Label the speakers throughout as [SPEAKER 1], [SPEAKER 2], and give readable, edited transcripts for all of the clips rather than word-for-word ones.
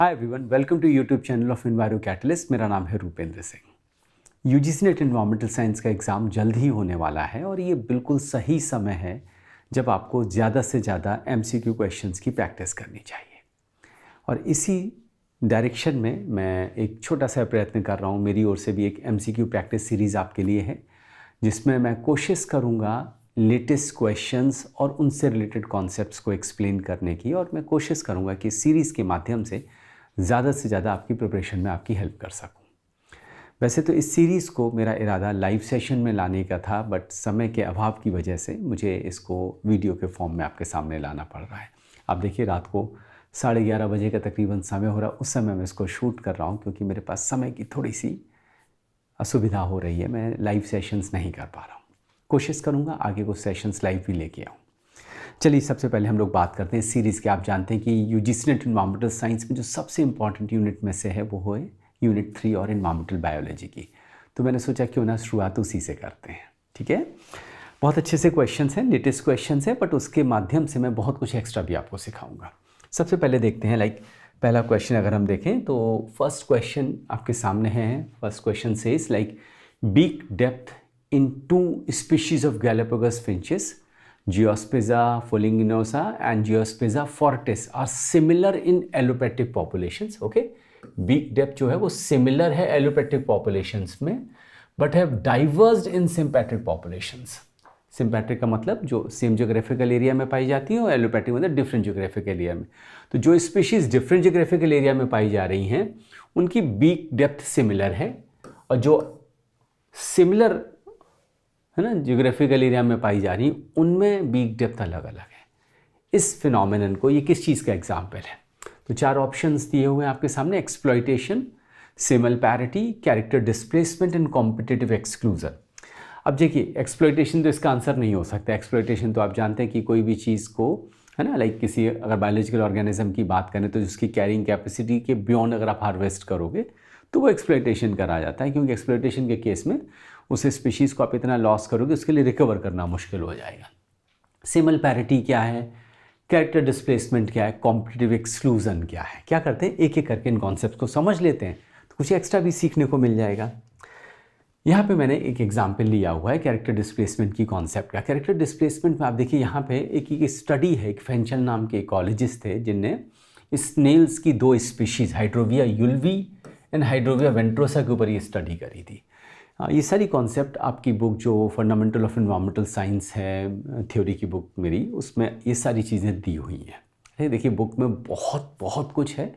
[SPEAKER 1] Hi everyone, welcome to YouTube channel of enviro catalyst. मेरा नाम है Rupendra Singh. UGC NET environmental science का exam जल्द ही होने वाला है और ये बिल्कुल सही समय है जब आपको ज़्यादा से ज़्यादा एमसीक्यू क्वेश्चंस की प्रैक्टिस करनी चाहिए। और इसी डायरेक्शन में मैं एक छोटा सा प्रयत्न कर रहा हूँ। मेरी ओर से भी एक एमसीक्यू प्रैक्टिस सीरीज़ आपके लिए है, जिसमें मैं कोशिश करूँगा लेटेस्ट क्वेश्चंस और उनसे रिलेटेड कॉन्सेप्ट्स को एक्सप्लेन करने की, और मैं कोशिश करूँगा कि सीरीज़ के माध्यम से ज़्यादा आपकी प्रिपरेशन में आपकी हेल्प कर सकूं। वैसे तो इस सीरीज़ को मेरा इरादा लाइव सेशन में लाने का था, बट समय के अभाव की वजह से मुझे इसको वीडियो के फॉर्म में आपके सामने लाना पड़ रहा है। आप देखिए, रात को 11:30 बजे का तकरीबन समय हो रहा है। उस समय मैं इसको शूट कर रहा हूँ क्योंकि मेरे पास समय की थोड़ी सी असुविधा हो रही है। मैं लाइव सेशंस नहीं कर पा रहा हूँ। कोशिश करूँगा आगे कुछ सेशंस लाइव भी लेके आऊँ। चलिए, सबसे पहले हम लोग बात करते हैं सीरीज़ के। आप जानते हैं कि यूजीसी नेट एनवायरमेंटल साइंस में जो सबसे इम्पॉर्टेंट यूनिट में से है वो है यूनिट 3 और एनवायरमेंटल बायोलॉजी की। तो मैंने सोचा क्यों ना शुरुआत उसी से करते हैं। ठीक है, बहुत अच्छे से क्वेश्चंस हैं, लेटेस्ट क्वेश्चंस हैं, बट उसके माध्यम से मैं बहुत कुछ एक्स्ट्रा भी आपको सिखाऊंगा। सबसे पहले देखते हैं, पहला क्वेश्चन अगर हम देखें तो फर्स्ट क्वेश्चन आपके सामने है। First question says beak depth in 2 species of Galapagos finches, Geospiza fuliginosa and Geospiza fortis are similar in allopathic populations. Okay, beak depth जो है वो similar है allopathic populations में, but have diverged in sympatric populations. Sympatric का मतलब जो same geographical area में पाई जाती है, और एलोपैथिक मतलब डिफरेंट जोग्राफिकल एरिया में। तो जो स्पीशीज़ डिफरेंट जोग्राफिकल एरिया में पाई जा रही हैं उनकी बीक डेप्थ सिमिलर है, और जो सिमिलर है ना ज्योग्राफिकल एरिया में पाई जा रही उनमें बीक डेप्थ अलग अलग है। इस फिनोमेनन को, ये किस चीज़ का एग्जाम्पल है? तो 4 ऑप्शंस दिए हुए हैं आपके सामने: एक्सप्लॉयटेशन, सिमल parity, character displacement and competitive exclusion. अब देखिए, एक्सप्लॉयटेशन तो इसका आंसर नहीं हो सकता। एक्सप्लॉयटेशन तो आप जानते हैं कि कोई भी चीज़ को, है ना, किसी अगर बायोलॉजिकल ऑर्गेनिज्म की बात करें तो जिसकी कैरिंग कैपेसिटी के बियॉन्ड अगर आप हार्वेस्ट करोगे तो वो एक्सप्लॉयटेशन करा जाता है, क्योंकि एक्सप्लॉयटेशन के केस में उस स्पीशीज़ को आप इतना लॉस करोगे उसके लिए रिकवर करना मुश्किल हो जाएगा। सिमल पैरिटी क्या है, कैरेक्टर डिस्प्लेसमेंट क्या है, कॉम्पिटिटिव एक्सक्लूजन क्या है? क्या करते हैं, एक एक करके इन कॉन्सेप्ट को समझ लेते हैं तो कुछ एक्स्ट्रा भी सीखने को मिल जाएगा। यहाँ पे मैंने एक एग्जाम्पल लिया हुआ है कैरेक्टर डिस्प्लेसमेंट की कॉन्सेप्ट का। कैरेक्टर डिस्प्लेसमेंट में आप देखिए, यहाँ पे एक स्टडी है, एक फेंचल नाम के इकोलॉजिस्ट थे जिनने स्नेल्स की 2 स्पीशीज़ हाइड्रोविया युल्वी एंड हाइड्रोविया वेंट्रोसा के ऊपर ये स्टडी करी थी। ये सारी कॉन्सेप्ट आपकी बुक जो फंडामेंटल ऑफ एनवायरमेंटल साइंस है, थ्योरी की बुक मेरी, उसमें ये सारी चीज़ें दी हुई हैं। देखिए, बुक में बहुत कुछ है।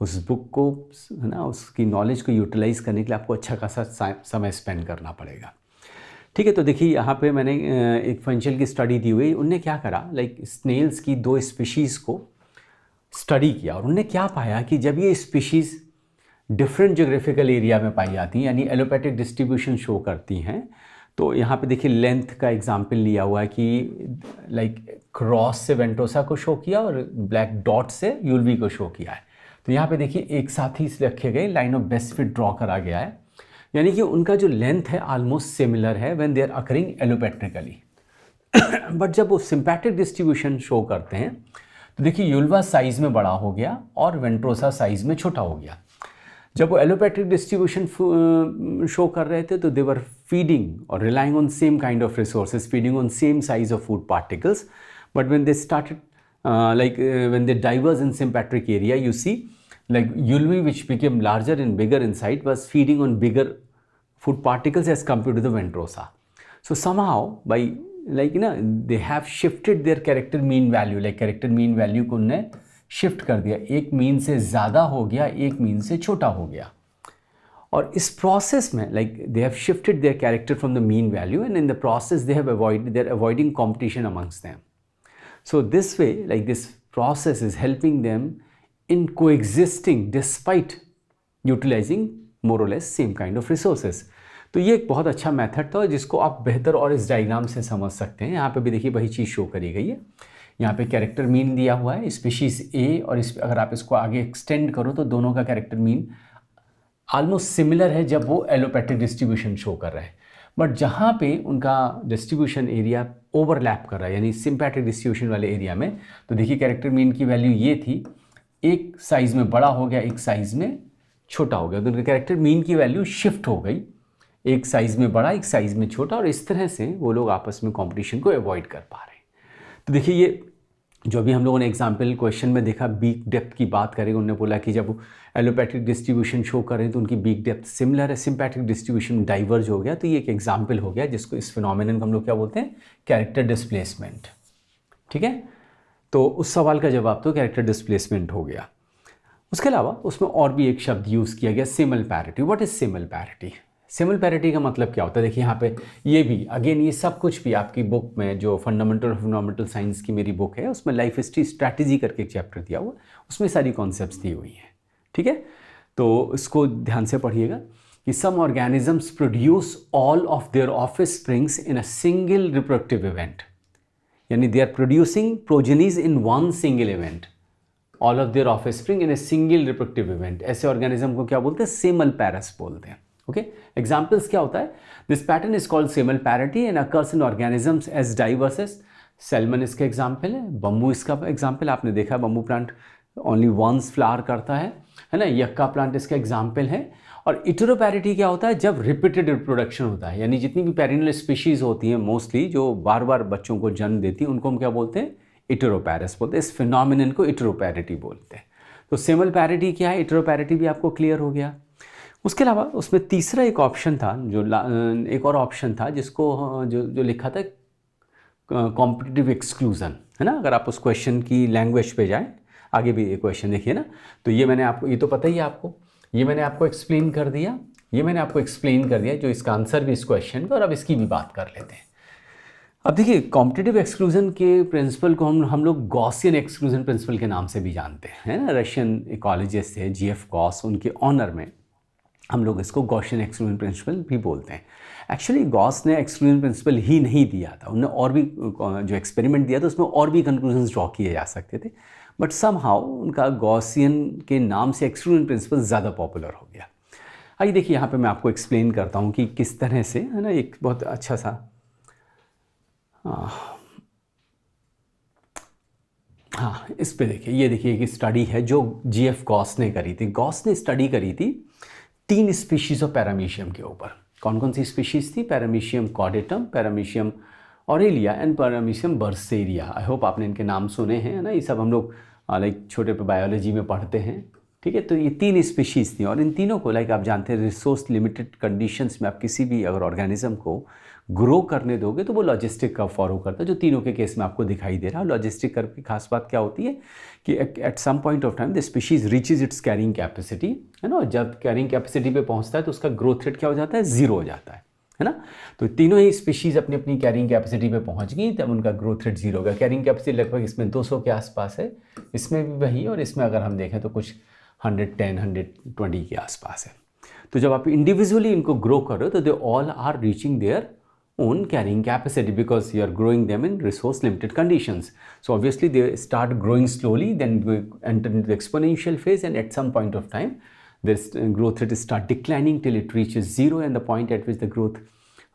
[SPEAKER 1] उस बुक को, है ना, उसकी नॉलेज को यूटिलाइज़ करने के लिए आपको अच्छा खासा समय स्पेंड करना पड़ेगा। ठीक है, तो देखिए यहाँ पे मैंने एक फंक्शन की स्टडी दी हुई। उनने क्या करा, स्नेल्स की 2 स्पीशीज़ को स्टडी किया, और उनने क्या पाया कि जब ये स्पीशीज़ डिफरेंट जोग्राफिकल एरिया में पाई जाती हैं, यानी एलोपैथिक डिस्ट्रीब्यूशन शो करती हैं, तो यहाँ पे देखिए लेंथ का एग्जांपल लिया हुआ है कि क्रॉस से वेंट्रोसा को शो किया और ब्लैक डॉट से यूल्वी को शो किया है। तो यहाँ पे देखिए एक साथ ही रखे गए, line of best fit draw करा गया है, यानी कि उनका जो लेंथ है ऑलमोस्ट सिमिलर है when they are occurring allopatrically. But जब वो सिंपैथिक डिस्ट्रीब्यूशन शो करते हैं तो देखिए यूल्वा साइज़ में बड़ा हो गया और वेंट्रोसा साइज़ में छोटा हो गया। जब वो एलोपैथिक डिस्ट्रीब्यूशन शो कर रहे थे तो दे वर फीडिंग और relying on same kind of resources, feeding on same size of food particles, but when they started when they diverge in sympatric area, you see ulvi which became larger and bigger inside was feeding on bigger food particles as compared to the ventrosa. So somehow by they have shifted their character mean value, character mean value को उन्होंने shift कर दिया, एक mean से ज़्यादा हो गया, एक मीन से छोटा हो गया। और इस प्रोसेस में they have shifted their character from the mean value, and in the process they are avoiding competition amongst them. So this way this process is helping them in coexisting despite utilizing more और less same kind of resources. तो ये एक बहुत अच्छा method था जिसको आप बेहतर और इस डायग्राम से समझ सकते हैं। यहाँ पे भी देखिए वही चीज़ शो करी गई है। यहाँ पे कैरेक्टर मीन दिया हुआ है स्पीशीज़ ए, और अगर आप इसको आगे एक्सटेंड करो तो दोनों का कैरेक्टर मीन ऑलमोस्ट सिमिलर है जब वो एलोपैथिक डिस्ट्रीब्यूशन शो कर रहा है। बट जहाँ पे उनका डिस्ट्रीब्यूशन एरिया ओवरलैप कर रहा है, यानी सिंपैथिक डिस्ट्रीब्यूशन वाले एरिया में, तो देखिए कैरेक्टर मीन की वैल्यू ये थी एक साइज़ में बड़ा हो गया, एक साइज़ में छोटा हो गया, तो उनके कैरेक्टर मीन की वैल्यू शिफ्ट हो गई, एक साइज़ में बड़ा एक साइज़ में छोटा, और इस तरह से वो लोग आपस में कंपटीशन को अवॉइड कर पा रहे हैं। तो देखिए ये जो भी हम लोगों ने एग्जाम्पल क्वेश्चन में देखा, बीक डेप्थ की बात करें, उन्होंने बोला कि जब एलोपैथिक डिस्ट्रीब्यूशन शो करें तो उनकी बीक डेप्थ सिमिलर है, सिम्पैथिक डिस्ट्रीब्यूशन डाइवर्ज हो गया। तो ये एक एग्जाम्पल हो गया जिसको, इस फिनोमिनन को हम लोग क्या बोलते हैं, कैरेक्टर डिस्प्लेसमेंट। ठीक है, तो उस सवाल का जवाब तो कैरेक्टर डिस्प्लेसमेंट हो गया। उसके अलावा उसमें और भी एक शब्द यूज़ किया गया, semelparity. What is semelparity? Semelparity का मतलब क्या होता है? देखिए यहाँ पे ये भी अगेन, ये सब कुछ भी आपकी बुक में, जो फंडामेंटल ऑफ फिनोमेंटल साइंस की मेरी बुक है, उसमें लाइफ हिस्ट्री स्ट्रैटेजी करके एक चैप्टर दिया हुआ, उसमें सारी कॉन्सेप्ट्स दी हुई हैं। ठीक है, तो इसको ध्यान से पढ़िएगा कि some organisms produce all of their offsprings in a single reproductive event, यानी they are producing progenies in one single event, all of their offspring in a single reproductive event. ऐसे ऑर्गेनिज्म को क्या बोलते हैं? सेमल पैरस बोलते हैं। Okay, examples क्या होता है? This pattern is called semelparity and occurs in organisms as diverse as, salmon इसका एग्जांपल है, बम्बू इसका एग्जांपल, आपने देखा bamboo plant only once flower करता है ना, यक्का प्लांट इसका एग्जांपल है। और इटेरोपैरिटी क्या होता है? जब रिपीटेड रिप्रोडक्शन होता है, यानी जितनी भी पेरिनल स्पीशीज होती हैं मोस्टली, जो बार बार बच्चों को जन्म देती हैं, उनको हम क्या बोलते हैं? इटेरोपैरस बोलते हैं। इस फिनोमिनन को इटेरोपैरिटी बोलते हैं। तो सिमल पैरिटी क्या है, इटेरोपैरिटी भी आपको क्लियर हो गया। उसके अलावा उसमें तीसरा एक ऑप्शन था, जो एक और ऑप्शन था जिसको जो लिखा था कॉम्पिटिटिव एक्सक्लूजन, है ना। अगर आप उस क्वेश्चन की लैंग्वेज पे जाएं, आगे भी एक क्वेश्चन देखिए ना, तो ये मैंने आपको, ये तो पता ही है आपको, ये मैंने आपको एक्सप्लेन कर दिया, जो इसका आंसर भी इस क्वेश्चन का, और अब इसकी भी बात कर लेते हैं। अब देखिए, कॉम्पिटिटिव एक्सक्लूजन के प्रिंसिपल को हम लोग गॉसियन एक्सक्लूजन प्रिंसिपल के नाम से भी जानते हैं, है ना। रशियन इकोलॉजिस्ट थे GF गॉस, उनके ऑनर में हम लोग इसको गॉसियन एक्सक्लूजन प्रिंसिपल भी बोलते हैं। एक्चुअली गॉस ने एक्सक्लूजन प्रिंसिपल ही नहीं दिया था, उन्होंने और भी जो एक्सपेरिमेंट दिया था उसमें और भी कंक्लूजन्स ड्रॉ किए जा सकते थे, बट समहाउ उनका गॉसियन के नाम से एक्सक्लूजन प्रिंसिपल ज़्यादा पॉपुलर हो गया। आइए देखिए, यहाँ पे मैं आपको एक्सप्लेन करता हूँ कि किस तरह से, है ना, एक बहुत अच्छा सा हाँ, इस पे देखिए, ये देखिए एक स्टडी है जो GF गॉस ने करी थी। गॉस ने स्टडी करी थी 3 स्पीशीज़ ऑफ पैरामीशियम के ऊपर। कौन कौन सी स्पीशीज़ थी? Paramecium caudatum, Paramecium aurelia and Paramecium bursaria. I hope आपने इनके नाम सुने हैं, है ना। ये सब हम लोग लाइक छोटे पे बायोलॉजी में पढ़ते हैं। ठीक है, तो ये 3 स्पीशीज़ थी, और इन तीनों को लाइक आप जानते हैं, रिसोर्स लिमिटेड कंडीशंस में आप किसी भी अगर ऑर्गेनिज्म को ग्रो करने दोगे तो वो लॉजिस्टिक कर्व फॉलो करता है, जो तीनों के केस में आपको दिखाई दे रहा है। लॉजिस्टिक कर्व की खास बात क्या होती है कि at some point of time the species reaches its carrying capacity, है ना। जब कैरिंग कैपेसिटी पे पहुंचता है तो उसका ग्रोथ रेट क्या हो जाता है? 0 हो जाता है ना। तो तीनों ही स्पीशीज अपनी अपनी कैरिंग कैपेसिटी पे पहुंच गई, तब उनका ग्रोथ रेट 0 होगा। कैरिंग कैपेसिटी लगभग इसमें 200 के आसपास है, इसमें भी वही, और इसमें अगर हम देखें तो कुछ 110 120 के आसपास है। तो जब आप इंडिविजुअली इनको ग्रो करो तो they all are reaching their own carrying capacity because you are growing them in resource limited conditions. So obviously they start growing slowly, then we enter into the exponential phase, and at some point of time this growth rate start declining till it reaches 0, and the point at which the growth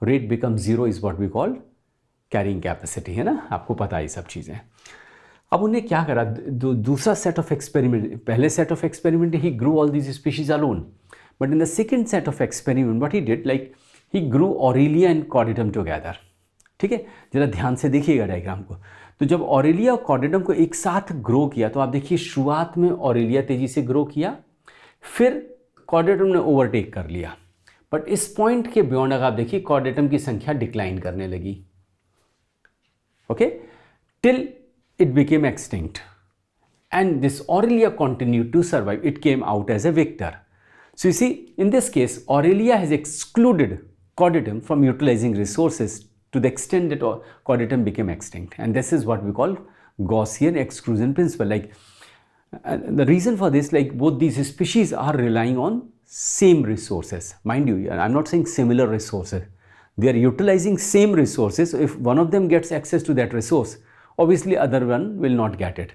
[SPEAKER 1] rate becomes 0 is what we call carrying capacity, है ना। आपको पता है ये सब चीज़ें। अब उन्हें क्या करा, दूसरा सेट ऑफ एक्सपेरिमेंट, पहले set of experiment he grew all these species alone, but in the second set of experiment what he did, like he grew aurelia and caudatum together. ठीक है, जरा ध्यान से देखिएगा डायग्राम को। तो जब ऑरेलिया और कॉर्डेटम को एक साथ ग्रो किया, तो आप देखिए शुरुआत में ऑरेलिया तेजी से ग्रो किया, फिर कॉर्डेटम ने ओवरटेक कर लिया, बट इस पॉइंट के बियॉन्ड अगर आप देखिए कॉर्डेटम की संख्या डिक्लाइन करने लगी, okay, till it became extinct, and this Aurelia continued to survive. It came out as a victor. So you see, in this case, Aurelia has excluded Chordatum from utilizing resources to the extent that Chordatum became extinct, and this is what we call Gaussian exclusion principle. Like the reason for this, like both these species are relying on same resources. Mind you, I'm not saying similar resources. They are utilizing same resources. So if one of them gets access to that resource, obviously other one will not get it.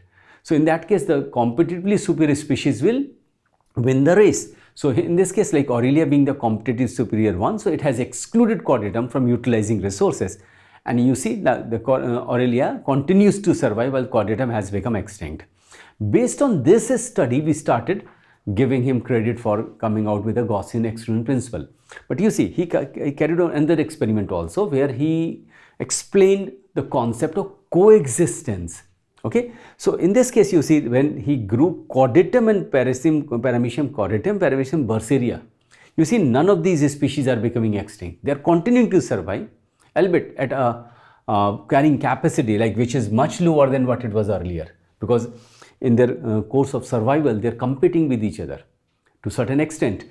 [SPEAKER 1] So in that case, the competitively superior species will win the race. So in this case, like Aurelia being the competitive superior one, so it has excluded Chordatum from utilizing resources, and you see that the Aurelia continues to survive while Chordatum has become extinct. Based on this study, we started giving him credit for coming out with a Gaussian exclusion principle. But you see, he carried on another experiment also, where he explained the concept of coexistence. Okay, so in this case, you see, when he grew Cordyceps and Paramecium cordyceps, Paramecium bursaria, you see none of these species are becoming extinct. They are continuing to survive, albeit at a carrying capacity which is much lower than what it was earlier, because in their course of survival they are competing with each other to a certain extent,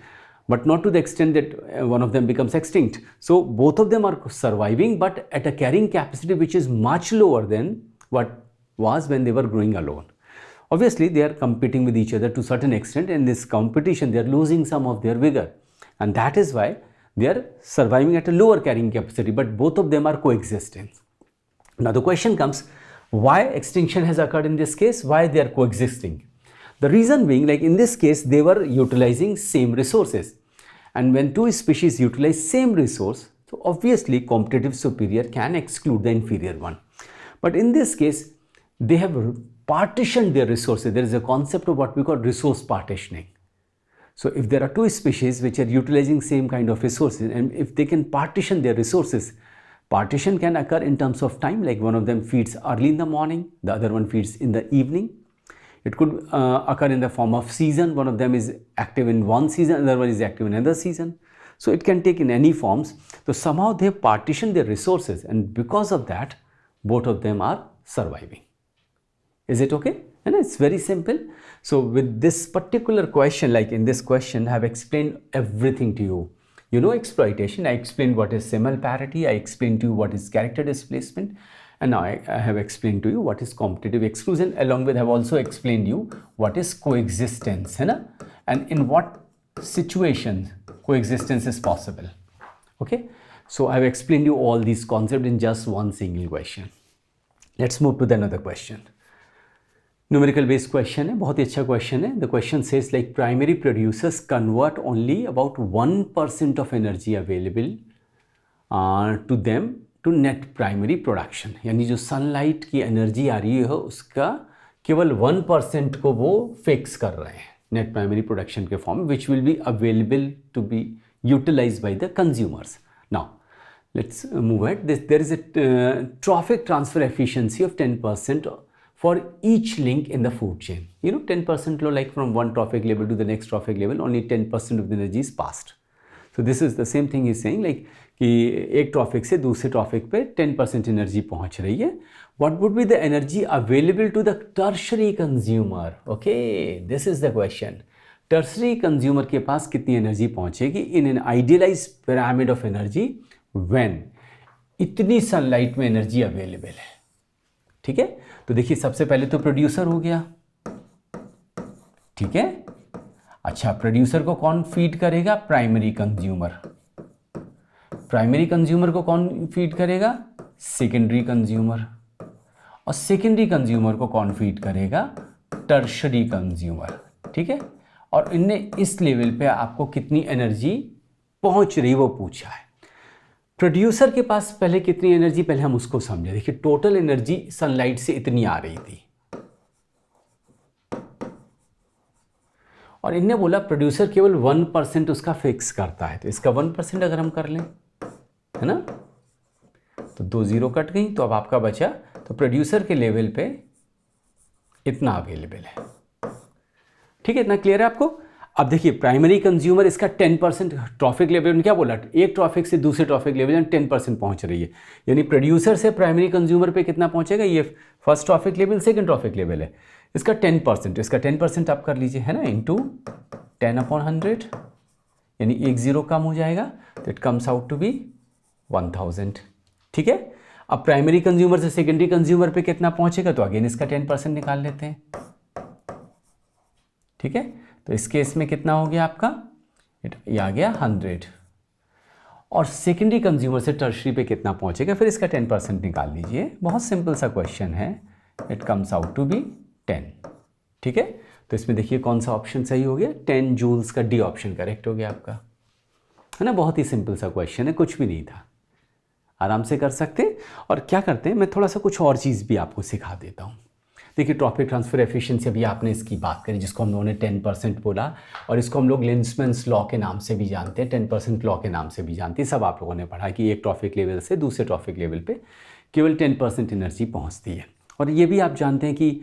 [SPEAKER 1] but not to the extent that one of them becomes extinct. So both of them are surviving, but at a carrying capacity which is much lower than what was when they were growing alone. Obviously they are competing with each other to a certain extent, and in this competition they are losing some of their vigor, and that is why they are surviving at a lower carrying capacity, but both of them are coexisting. Now the question comes, why extinction has occurred in this case? Why they are coexisting? The reason being, in this case, they were utilizing same resources, and when two species utilize same resource, so obviously competitive superior can exclude the inferior one. But in this case, they have partitioned their resources. There is a concept of what we call resource partitioning. So if there are two species which are utilizing same kind of resources, and if they can partition their resources, partition can occur in terms of time, like one of them feeds early in the morning, the other one feeds in the evening. It could occur in the form of season. One of them is active in one season, another one is active in another season. So it can take in any forms. So somehow they have partitioned their resources, and because of that, both of them are surviving. Is it okay? And it's very simple. So with this particular question, in this question, I have explained everything to you. You know exploitation, I explained what is semal parity, I explained to you what is character displacement, and now I have explained to you what is competitive exclusion, along with I have also explained you what is coexistence, and in what situations coexistence is possible. Okay, so I have explained you all these concepts in just one single question. Let's move to the another question. Numerical based question है, बहुत ही अच्छा question है. The question says primary producers convert only about 1% of energy available to them to net primary production. यानी जो sunlight की energy आ रही है उसका केवल 1% को वो फिक्स कर रहे हैं नेट प्राइमरी प्रोडक्शन के form, which will be available to be utilise by the consumers. Now let's move ahead. There is a trophic transfer efficiency of 10% for each link in the food chain. 10% low, from one trophic level to the next trophic level, only 10% of the energy is passed. So this is the same thing he's saying, कि एक traffic से दूसरे traffic पे 10% energy पहुंच रही है. What would be the energy available to the tertiary consumer? Okay, this is the question. Tertiary consumer के पास कितनी एनर्जी पहुंचेगी in an idealized pyramid of energy when इतनी सनलाइट में एनर्जी अवेलेबल है. ठीक है, तो देखिए सबसे पहले तो प्रोड्यूसर हो गया. ठीक है, अच्छा, प्रोड्यूसर को कौन फीड करेगा? Primary consumer. प्राइमरी कंज्यूमर को कौन फीड करेगा? Secondary consumer. और सेकेंडरी कंज्यूमर को कौन फीड करेगा? Tertiary consumer. ठीक है, और इनने इस लेवल पे आपको कितनी एनर्जी पहुंच रही वो पूछा है. प्रोड्यूसर के पास पहले कितनी एनर्जी, पहले हम उसको समझे. देखिए टोटल एनर्जी सनलाइट से इतनी आ रही थी, और इनने बोला प्रोड्यूसर केवल 1% उसका फिक्स करता है. तो इसका 1% अगर हम कर लें, है ना, तो 2 0 कट गई, तो अब आपका बचा, तो प्रोड्यूसर के लेवल पे इतना अवेलेबल है. ठीक है, इतना क्लियर है आपको? अब देखिए प्राइमरी कंज्यूमर इसका 10% ट्रॉफिक लेवल ने क्या बोला, एक ट्रॉफिक से दूसरे ट्रॉफिक लेवल में 10% पहुंच रही है. यानी प्रोड्यूसर से प्राइमरी कंज्यूमर पे कितना पहुंचेगा? ये first trophic level, second trophic level है, इसका 10%. इसका 10% आप कर लीजिए, है ना, इंटू 10/100, यानी 1 0 कम हो जाएगा, तो it comes out to be 1000. ठीक है, अब प्राइमरी कंज्यूमर से सेकेंडरी कंज्यूमर पे कितना पहुंचेगा, तो अगेन इसका 10% निकाल लेते हैं. ठीक है, तो इस केस में कितना हो गया आपका, ये आ गया 100. और सेकेंडरी कंज्यूमर से टर्शरी पे कितना पहुंचेगा, फिर इसका 10% निकाल लीजिए. बहुत सिंपल सा क्वेश्चन है. It comes out to be 10. ठीक है, तो इसमें देखिए कौन सा ऑप्शन सही हो गया, 10 जूल्स का डी ऑप्शन करेक्ट हो गया आपका, है ना. बहुत ही सिंपल सा क्वेश्चन है, कुछ भी नहीं था, आराम से कर सकते. और क्या करते हैं, मैं थोड़ा सा कुछ और चीज़ भी आपको सिखा देता हूँ. देखिए ट्रॉफिक ट्रांसफ़र एफिशिएंसी, अभी आपने इसकी बात करी जिसको हम लोगों ने 10% बोला, और इसको हम लोग लिंसमैन्स लॉ के नाम से भी जानते हैं, 10% लॉ के नाम से भी जानते हैं। सब आप लोगों ने पढ़ा कि एक ट्रॉफिक लेवल से दूसरे ट्रॉफिक लेवल पे केवल 10% एनर्जी पहुंचती है। और ये भी आप जानते हैं कि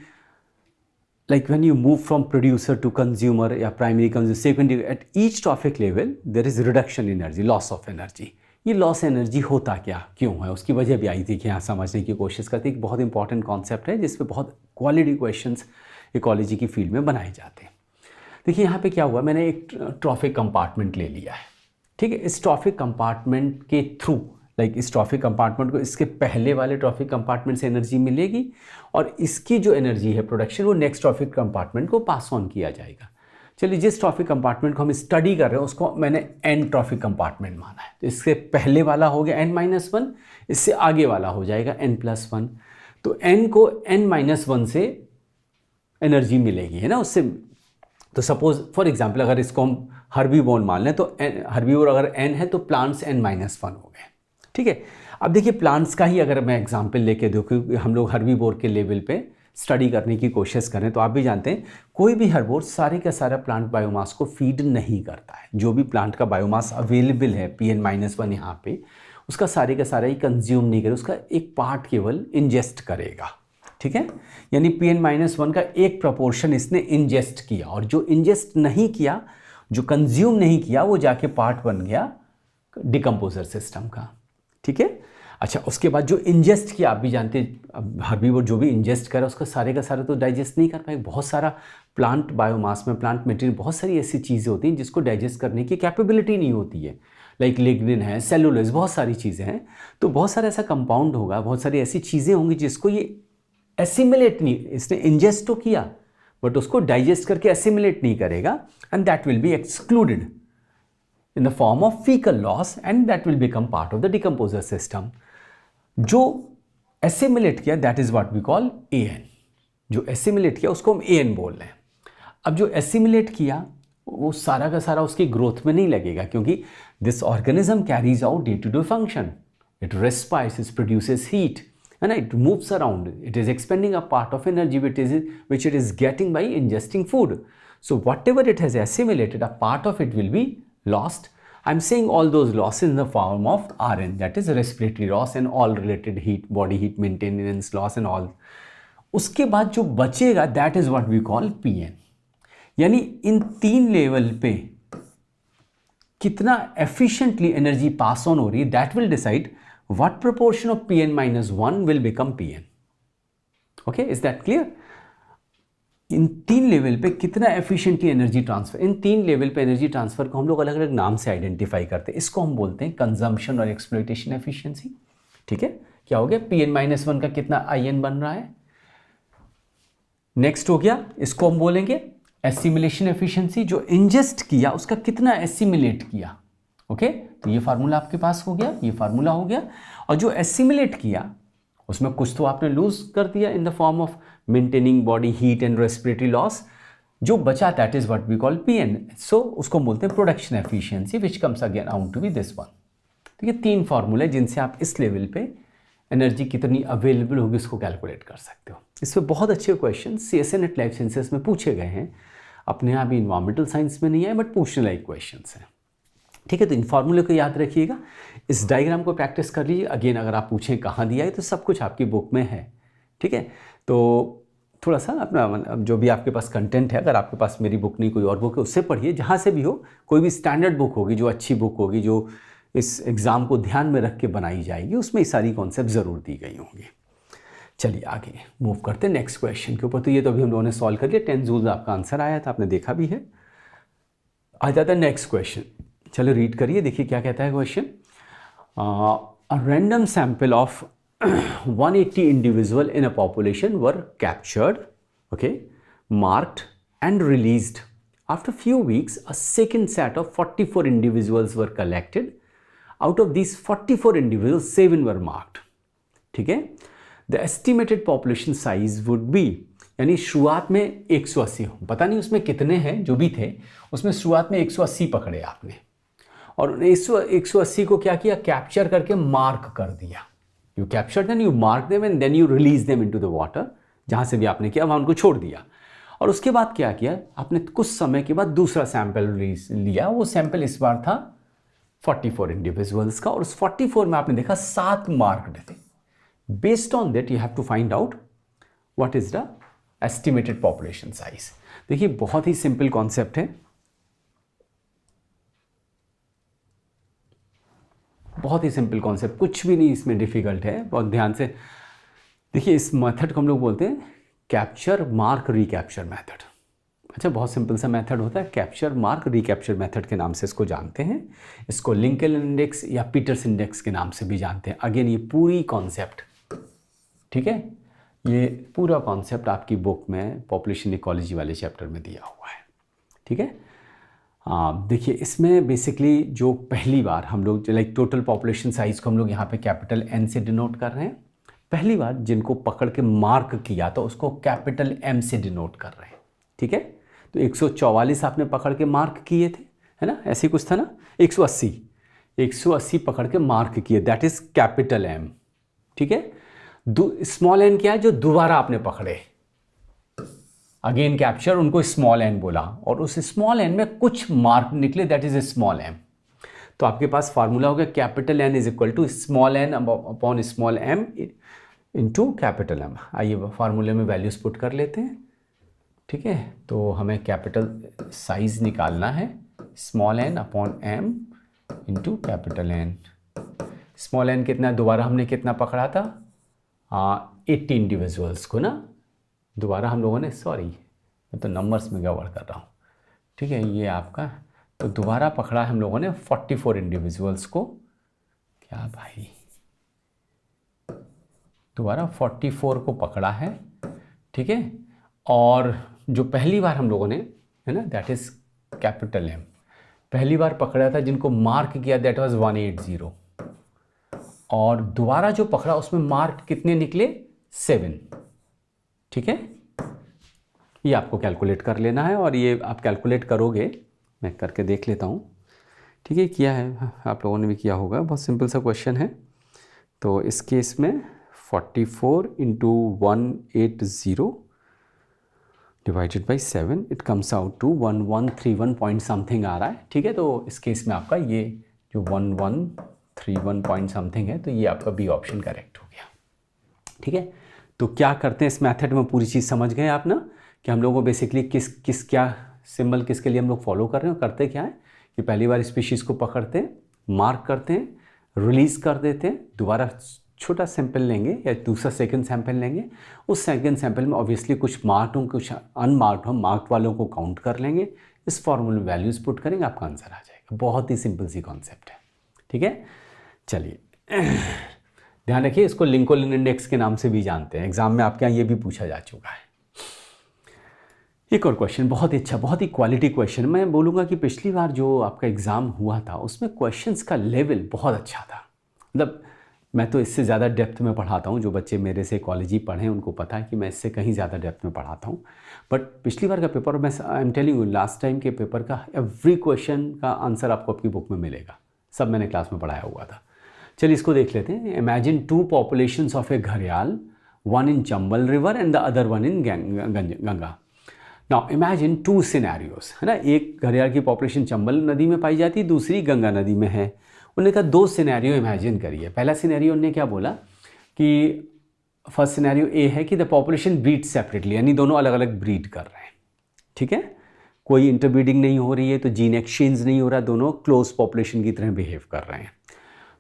[SPEAKER 1] like when you move from producer to consumer या primary consumer secondary, at each trophic level there is reduction energy, loss of energy। ये लॉस एनर्जी होता क्या, क्यों है, उसकी वजह भी आई थी कि यहाँ समझने की कोशिश करते हैं। एक बहुत इंपॉर्टेंट कॉन्सेप्ट है जिस पे बहुत क्वालिटी क्वेश्चंस इकोलॉजी की फील्ड में बनाए जाते हैं। देखिए यहाँ पे क्या हुआ, मैंने एक ट्रॉफिक कंपार्टमेंट ले लिया है, ठीक है। इस ट्रॉफिक कंपार्टमेंट के थ्रू इस ट्रॉफिक कंपार्टमेंट को इसके पहले वाले ट्रॉफिक कंपार्टमेंट से एनर्जी मिलेगी, और इसकी जो एनर्जी है प्रोडक्शन वो नेक्स्ट ट्रॉफिक कंपार्टमेंट को पास ऑन किया जाएगा। चलिए जिस ट्रॉफिक कंपार्टमेंट को हम स्टडी कर रहे हैं उसको मैंने एन ट्रॉफिक कंपार्टमेंट माना है, तो इससे पहले वाला हो गया n-1, इससे आगे वाला हो जाएगा n+1। तो n को n-1 से एनर्जी मिलेगी, है ना, उससे। तो सपोज फॉर एग्जाम्पल अगर इसको हम हर्बीवोर मान लें, तो हर्बीवोर अगर n है तो प्लांट्स n-1 हो गए, ठीक है। अब देखिए प्लांट्स का ही अगर मैं एग्जांपल लेके देखूँ, हम लोग हर्बीवोर के लेवल पे स्टडी करने की कोशिश करें, तो आप भी जानते हैं कोई भी हर्बीवोर सारे का सारा प्लांट बायोमास को फीड नहीं करता है। जो भी प्लांट का बायोमास अवेलेबल है Pn-1 यहाँ पे, उसका सारे का सारा ही कंज्यूम नहीं करे, उसका एक पार्ट केवल इंजेस्ट करेगा, ठीक है। यानी Pn-1 का एक प्रपोर्शन इसने इंजेस्ट किया, और जो इंजेस्ट नहीं किया, जो कंज्यूम नहीं किया, वो जाके पार्ट बन गया डिकम्पोजर सिस्टम का, ठीक है। अच्छा, उसके बाद जो इंजेस्ट किया, आप भी जानते हैं अब हर्बीवोर जो भी इंजेस्ट करा उसका सारे का सारा तो डाइजेस्ट नहीं कर पाए। बहुत सारा प्लांट बायोमास में, प्लांट मटेरियल, बहुत सारी ऐसी चीज़ें होती हैं जिसको डाइजेस्ट करने की कैपेबिलिटी नहीं होती है, लाइक लिग्निन है, सेलुलोज, बहुत सारी चीज़ें हैं। तो बहुत सारा ऐसा कंपाउंड होगा, बहुत सारी ऐसी चीज़ें होंगी जिसको ये एसिमिलेट नहीं, इसने इंजेस्ट तो किया बट उसको डाइजेस्ट करके एसिमिलेट नहीं करेगा, and that will be excluded in the form of fecal loss and that will become part of the decomposer system। जो assimilate किया that is what we call AN, जो assimilate किया उसको हम AN बोल रहे हैं। अब जो assimilate किया वो सारा का सारा उसकी ग्रोथ में नहीं लगेगा, क्योंकि this organism carries out day-to-day function, it respires, it produces heat and it moves around, it is expending a part of energy which it is getting by ingesting food। So whatever it has assimilated, a part of it will be lost। I'm saying all those losses in the form of RN, that is respiratory loss and all related heat, body heat maintenance loss and all। उसके बाद जो बचेगा that is what we call PN। यानी इन तीन level पे कितना efficiently energy pass on हो रही है, that will decide what proportion of Pn-1 will become PN। Okay, is that clear? इन तीन लेवल पे कितना एफिशिएंटली एनर्जी ट्रांसफर, इन तीन लेवल पे एनर्जी ट्रांसफर को हम लोग अलग अलग नाम से आइडेंटिफाई करते हैं। इसको हम बोलते हैं कंजम्पशन और एक्सप्लॉइटेशन एफिशिएंसी, ठीक है। क्या हो गया, Pn-1 का कितना IN बन रहा है। नेक्स्ट हो गया, इसको हम बोलेंगे एसिमिलेशन एफिशिएंसी, जो इंजेस्ट किया उसका कितना एसिमिलेट किया। ओके, तो ये फार्मूला आपके पास हो गया, ये फार्मूला हो गया। और जो एसिमिलेट किया उसमें कुछ तो आपने लूज कर दिया in the form of maintaining body heat and respiratory loss, जो बचा that is what we call PN। So उसको बोलते हैं production efficiency, which comes again out to be this one. तो ये तीन फार्मूले जिनसे आप इस लेवल पे एनर्जी कितनी अवेलेबल होगी उसको कैलकुलेट कर सकते हो। इसमें बहुत अच्छे question CSA net life sciences में पूछे गए हैं, अपने यहाँ भी इन्वायरमेंटल साइंस में नहीं आए बट पूछने लायक क्वेश्चन हैं, ठीक है। तो इन फार्मूले को याद रखिएगा, इस डायग्राम को प्रैक्टिस कर लीजिए। अगेन अगर आप पूछें कहाँ दिया है तो सब कुछ आपकी बुक में है, ठीक है। तो थोड़ा सा अपना जो भी आपके पास कंटेंट है, अगर आपके पास मेरी बुक नहीं कोई और बुक है उससे पढ़िए, जहाँ से भी हो। कोई भी स्टैंडर्ड बुक होगी, जो अच्छी बुक होगी, जो इस एग्ज़ाम को ध्यान में रख के बनाई जाएगी, उसमें ये सारी कॉन्सेप्ट ज़रूर दी गई होंगी। चलिए आगे मूव करते हैं नेक्स्ट क्वेश्चन के ऊपर। तो ये तो अभी हम लोगों ने सॉल्व कर लिया, 10 जूल आपका आंसर आया था, आपने देखा भी है। आ जाता है नेक्स्ट क्वेश्चन, चलो रीड करिए, देखिए क्या कहता है question. A random sample of 180 individual in a population were captured, okay, marked and released. After few weeks, a second set of 44 individuals were collected. Out of these 44 individuals, 7 were marked. ठीक है, the estimated population size would be, यानी शुरुआत में 180 हो, पता नहीं उसमें कितने हैं, जो भी थे उसमें शुरुआत में 180 पकड़े आपने, और 180 को क्या किया, कैप्चर करके मार्क कर दिया। You captured them, you mark them and then you release them into the water. जहाँ से भी आपने किया वहाँ उनको छोड़ दिया। और उसके बाद क्या किया आपने, कुछ समय के बाद दूसरा सैंपल लिया, वो सैंपल इस बार था 44 इंडिविजुअल्स का, और उस 44 में आपने देखा 7 मार्क्ड थे। Based on that you have to find out what is the estimated population size. देखिए बहुत ही सिंपल कॉन्सेप्ट है, बहुत ही सिंपल कॉन्सेप्ट, कुछ भी नहीं इसमें डिफिकल्ट है। बहुत ध्यान से देखिए, इस मेथड को हम लोग बोलते हैं कैप्चर मार्क रिकैप्चर मेथड। अच्छा, बहुत सिंपल सा मेथड होता है, कैप्चर मार्क रिकैप्चर मेथड के नाम से इसको जानते हैं। इसको लिंकन इंडेक्स या पीटर्स इंडेक्स के नाम से भी जानते हैं। अगेन ये पूरी कॉन्सेप्ट, ठीक है, ये पूरा कॉन्सेप्ट आपकी बुक में पॉपुलेशन इकोलॉजी वाले चैप्टर में दिया हुआ है, ठीक है। देखिए इसमें बेसिकली जो पहली बार हम लोग लाइक टोटल पॉपुलेशन साइज को हम लोग यहाँ पे कैपिटल एन से डिनोट कर रहे हैं। पहली बार जिनको पकड़ के मार्क किया तो उसको कैपिटल एम से डिनोट कर रहे हैं, ठीक है। तो 144 आपने पकड़ के मार्क किए थे, है ना, ऐसे कुछ था ना। 180 पकड़ के मार्क किए, दैट इज कैपिटल एम, ठीक है। स्मॉल एन क्या है, जो दोबारा आपने पकड़े, अगेन कैप्चर, उनको स्मॉल एन बोला, और उस स्मॉल एन में कुछ मार्क निकले, दैट इज स्मॉल एम। तो आपके पास फार्मूला हो गया capital N is equal to small N upon small M into capital M. आइए फार्मूले में वैल्यूज पुट कर लेते हैं, ठीक है। तो हमें कैपिटल साइज निकालना है, small N upon M into capital N. Small N कितना, दोबारा हमने कितना पकड़ा था, 80 इंडिविजुअल्स को ना, दोबारा हम लोगों ने, सॉरी मैं तो नंबर्स में गड़बड़ कर रहा हूँ, ठीक है, ये आपका, तो दोबारा पकड़ा है हम लोगों ने 44 इंडिविजुअल्स को, क्या भाई, दोबारा 44 को पकड़ा है, ठीक है। और जो पहली बार हम लोगों ने, है ना, दैट इज कैपिटल एम, पहली बार पकड़ा था जिनको मार्क किया दैट वाज 180, और दोबारा जो पकड़ा उसमें मार्क कितने निकले, 7, ठीक है। ये आपको कैलकुलेट कर लेना है, और ये आप कैलकुलेट करोगे, मैं करके देख लेता हूँ, ठीक है, किया है आप लोगों ने भी किया होगा, बहुत सिंपल सा क्वेश्चन है। तो इस केस में 44 into 180 divided by 7, it comes out to 1131 point something आ रहा है, ठीक है। तो इस केस में आपका ये जो 1131 पॉइंट समथिंग है, तो ये आपका बी ऑप्शन करेक्ट हो गया, ठीक है। तो क्या करते हैं इस मेथड में, पूरी चीज़ समझ गए आप ना, कि हम लोगों को बेसिकली किस क्या सिंबल किसके लिए हम लोग फॉलो कर रहे हैं, करते क्या है कि पहली बार स्पीशीज़ को पकड़ते हैं, मार्क करते हैं, रिलीज़ कर देते हैं, दोबारा छोटा सैंपल लेंगे या दूसरा सेकंड सैंपल लेंगे, उस सेकंड सैंपल में ऑब्वियसली कुछ मार्क्ड हों कुछ अनमार्क्ड हों, मार्क्ड वालों को काउंट कर लेंगे, इस फॉर्मूले में वैल्यूज़ पुट करेंगे, आपका आंसर आ जाएगा। बहुत ही सिंपल सी कॉन्सेप्ट है, ठीक है। चलिए ध्यान रखिए, इसको लिंकोलिन इंडेक्स के नाम से भी जानते हैं, एग्जाम में आपके यहाँ ये भी पूछा जा चुका है। एक और क्वेश्चन बहुत ही अच्छा, बहुत ही क्वालिटी क्वेश्चन, मैं बोलूँगा कि पिछली बार जो आपका एग्ज़ाम हुआ था उसमें क्वेश्चंस का लेवल बहुत अच्छा था। मतलब मैं तो इससे ज़्यादा डेप्थ में पढ़ाता हूँ, जो बच्चे मेरे से कॉलेज पढ़ें उनको पता है कि मैं इससे कहीं ज़्यादा डेप्थ में पढ़ाता हूँ। बट पिछली बार का पेपर, मैं I am telling you, last time के पेपर का एवरी क्वेश्चन का आंसर आपको आपकी बुक में मिलेगा, सब मैंने क्लास में पढ़ाया हुआ था। चलिए इसको देख लेते हैं। इमेजिन 2 पॉपुलेशंस ऑफ ए घड़ियाल, one in Chambal river and the other one in Ganga. Now imagine 2 scenarios, है ना, एक घड़ियाल की पॉपुलेशन चंबल नदी में पाई जाती है, दूसरी गंगा नदी में है। उन्होंने कहा 2 सिनेरियो इमेजिन करिए। पहला सिनेरियो उन्होंने क्या बोला कि फर्स्ट सिनेरियो ए है कि द पॉपुलेशन ब्रीड सेपरेटली, यानी दोनों अलग अलग ब्रीड कर रहे हैं, ठीक है, कोई इंटरब्रीडिंग नहीं हो रही है, तो जीन एक्सचेंज नहीं हो रहा, दोनों क्लोज पॉपुलेशन की तरह बिहेव कर रहे हैं।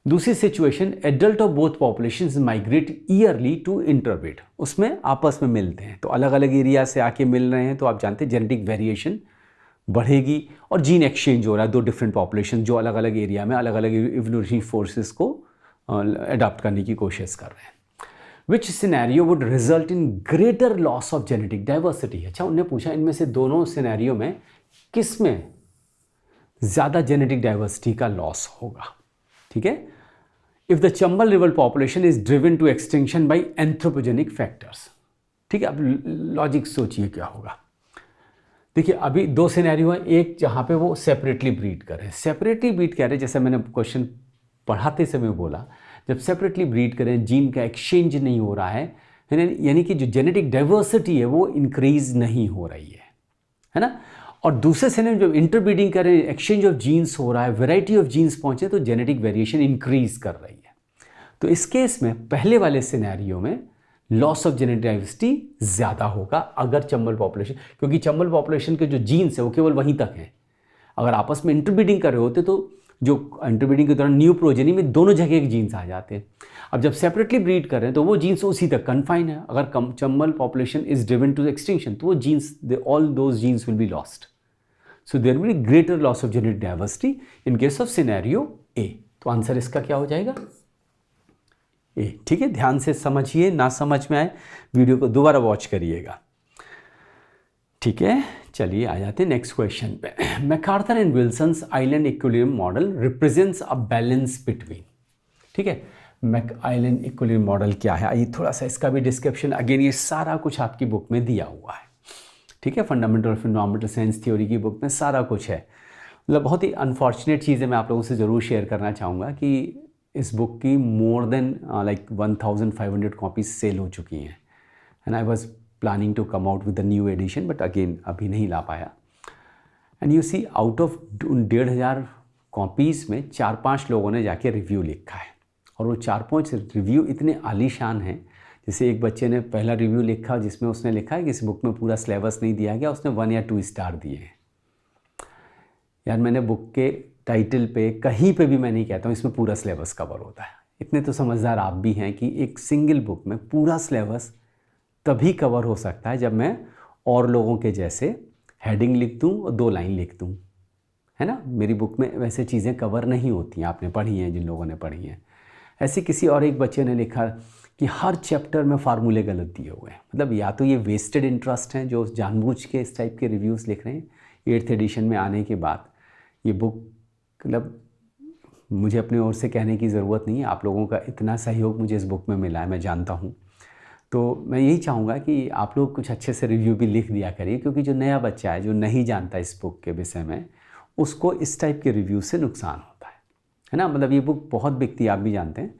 [SPEAKER 1] दूसरी situation, adult of both populations migrate early to interbreed, उसमें आपस में मिलते हैं, तो अलग अलग एरिया से आके मिल रहे हैं, तो आप जानते हैं जेनेटिक वेरिएशन बढ़ेगी और जीन एक्सचेंज हो रहा है, 2 डिफरेंट पॉपुलेशन जो अलग अलग एरिया में अलग अलग इवोल्यूशनरी फोर्सेस को अडॉप्ट करने की कोशिश कर रहे हैं। Which scenario would result in greater loss of genetic diversity. अच्छा, उन्होंने पूछा इनमें से दोनों सिनेरियो में किस में ज़्यादा जेनेटिक डाइवर्सिटी का लॉस होगा, ठीक है। If the Chambal river population is driven to extinction by anthropogenic factors, ठीक है। अब लॉजिक सोचिए क्या होगा। देखिए अभी 2 सिनेरियो हैं, एक जहाँ पे वो सेपरेटली ब्रीड कर रहे हैं, सेपरेटली ब्रीड कह रहे हैं, जैसे मैंने क्वेश्चन पढ़ाते समय बोला, जब सेपरेटली ब्रीड करें जीन का एक्सचेंज नहीं हो रहा है, यानी कि जो जेनेटिक डाइवर्सिटी है वो इंक्रीज नहीं हो रही है ना। और दूसरे सिनेरियो में जब इंटरब्रीडिंग कर रहे हैं, एक्सचेंज ऑफ जीन्स हो रहा है, वैरायटी ऑफ जीन्स पहुंचे, तो जेनेटिक वेरिएशन इंक्रीज कर रही है। तो इस केस में पहले वाले सिनेरियो में लॉस ऑफ जेनेटिक डाइवर्सिटी ज़्यादा होगा अगर चंबल पॉपुलेशन, क्योंकि चंबल पॉपुलेशन के जो जीन्स है वो केवल वहीं तक हैं। अगर आपस में इंटरब्रीडिंग कर रहे होते तो जो इंटरब्रीडिंग के दौरान न्यू प्रोजेनी में दोनों जगह के जीन्स आ जाते हैं। अब जब सेपरेटली ब्रीड कर रहे हैं तो वो जीन्स उसी तक कन्फाइन है। अगर Chambal population is driven to extinction तो वो genes, all those genes will be lost. So there will be greater loss of genetic diversity in case of scenario A. तो आंसर इसका क्या हो जाएगा? ए। ठीक है, ध्यान से समझिए, ना समझ में आए वीडियो को दोबारा वॉच करिएगा। ठीक है, चलिए आ जाते हैं नेक्स्ट क्वेश्चन पे। MacArthur and Wilson's island equilibrium model represents a balance between. ठीक है, आइलैंड इक्विलिब्रियम मॉडल क्या है, आइए थोड़ा सा इसका भी डिस्क्रिप्शन, अगेन ये सारा कुछ आपकी बुक में दिया हुआ है। ठीक है, fundamental of environmental science theory की बुक में सारा कुछ है। मतलब बहुत ही अनफॉर्चुनेट चीज़ है, मैं आप लोगों से ज़रूर शेयर करना चाहूँगा कि इस बुक की more than like 1500 copies sale हो चुकी हैं। And I was planning to come out with the new edition, but again अभी नहीं ला पाया। And you see out of 1500 copies में 4-5 लोगों ने जाके रिव्यू लिखा है, और वो 4-5 रिव्यू इतने आलीशान हैं। जैसे एक बच्चे ने पहला रिव्यू लिखा जिसमें उसने लिखा है कि इस बुक में पूरा सिलेबस नहीं दिया गया, उसने 1 या 2 स्टार दिए हैं। यार मैंने बुक के टाइटल पे कहीं पे भी मैं नहीं कहता हूँ इसमें पूरा सिलेबस कवर होता है। इतने तो समझदार आप भी हैं कि एक सिंगल बुक में पूरा सिलेबस तभी कवर हो सकता है जब मैं और लोगों के जैसे हेडिंग लिख दूँ और 2 लाइन लिख दूँ, है ना। मेरी बुक में वैसे चीज़ें कवर नहीं होती हैं, आपने पढ़ी हैं जिन लोगों ने पढ़ी हैं। ऐसे किसी और एक बच्चे ने लिखा कि हर चैप्टर में फार्मूले गलत दिए हुए हैं। मतलब या तो ये वेस्टेड इंटरेस्ट हैं जो जानबूझ के इस टाइप के रिव्यूज़ लिख रहे हैं। 8th एडिशन में आने के बाद ये बुक, मतलब मुझे अपनी ओर से कहने की ज़रूरत नहीं है, आप लोगों का इतना सहयोग मुझे इस बुक में मिला है, मैं जानता हूँ। तो मैं यही चाहूँगा कि आप लोग कुछ अच्छे से रिव्यू भी लिख दिया करिए, क्योंकि जो नया बच्चा है जो नहीं जानता इस बुक के विषय में, उसको इस टाइप के रिव्यू से नुकसान होता है ना। मतलब ये बुक बहुत बिकती है, आप भी जानते हैं।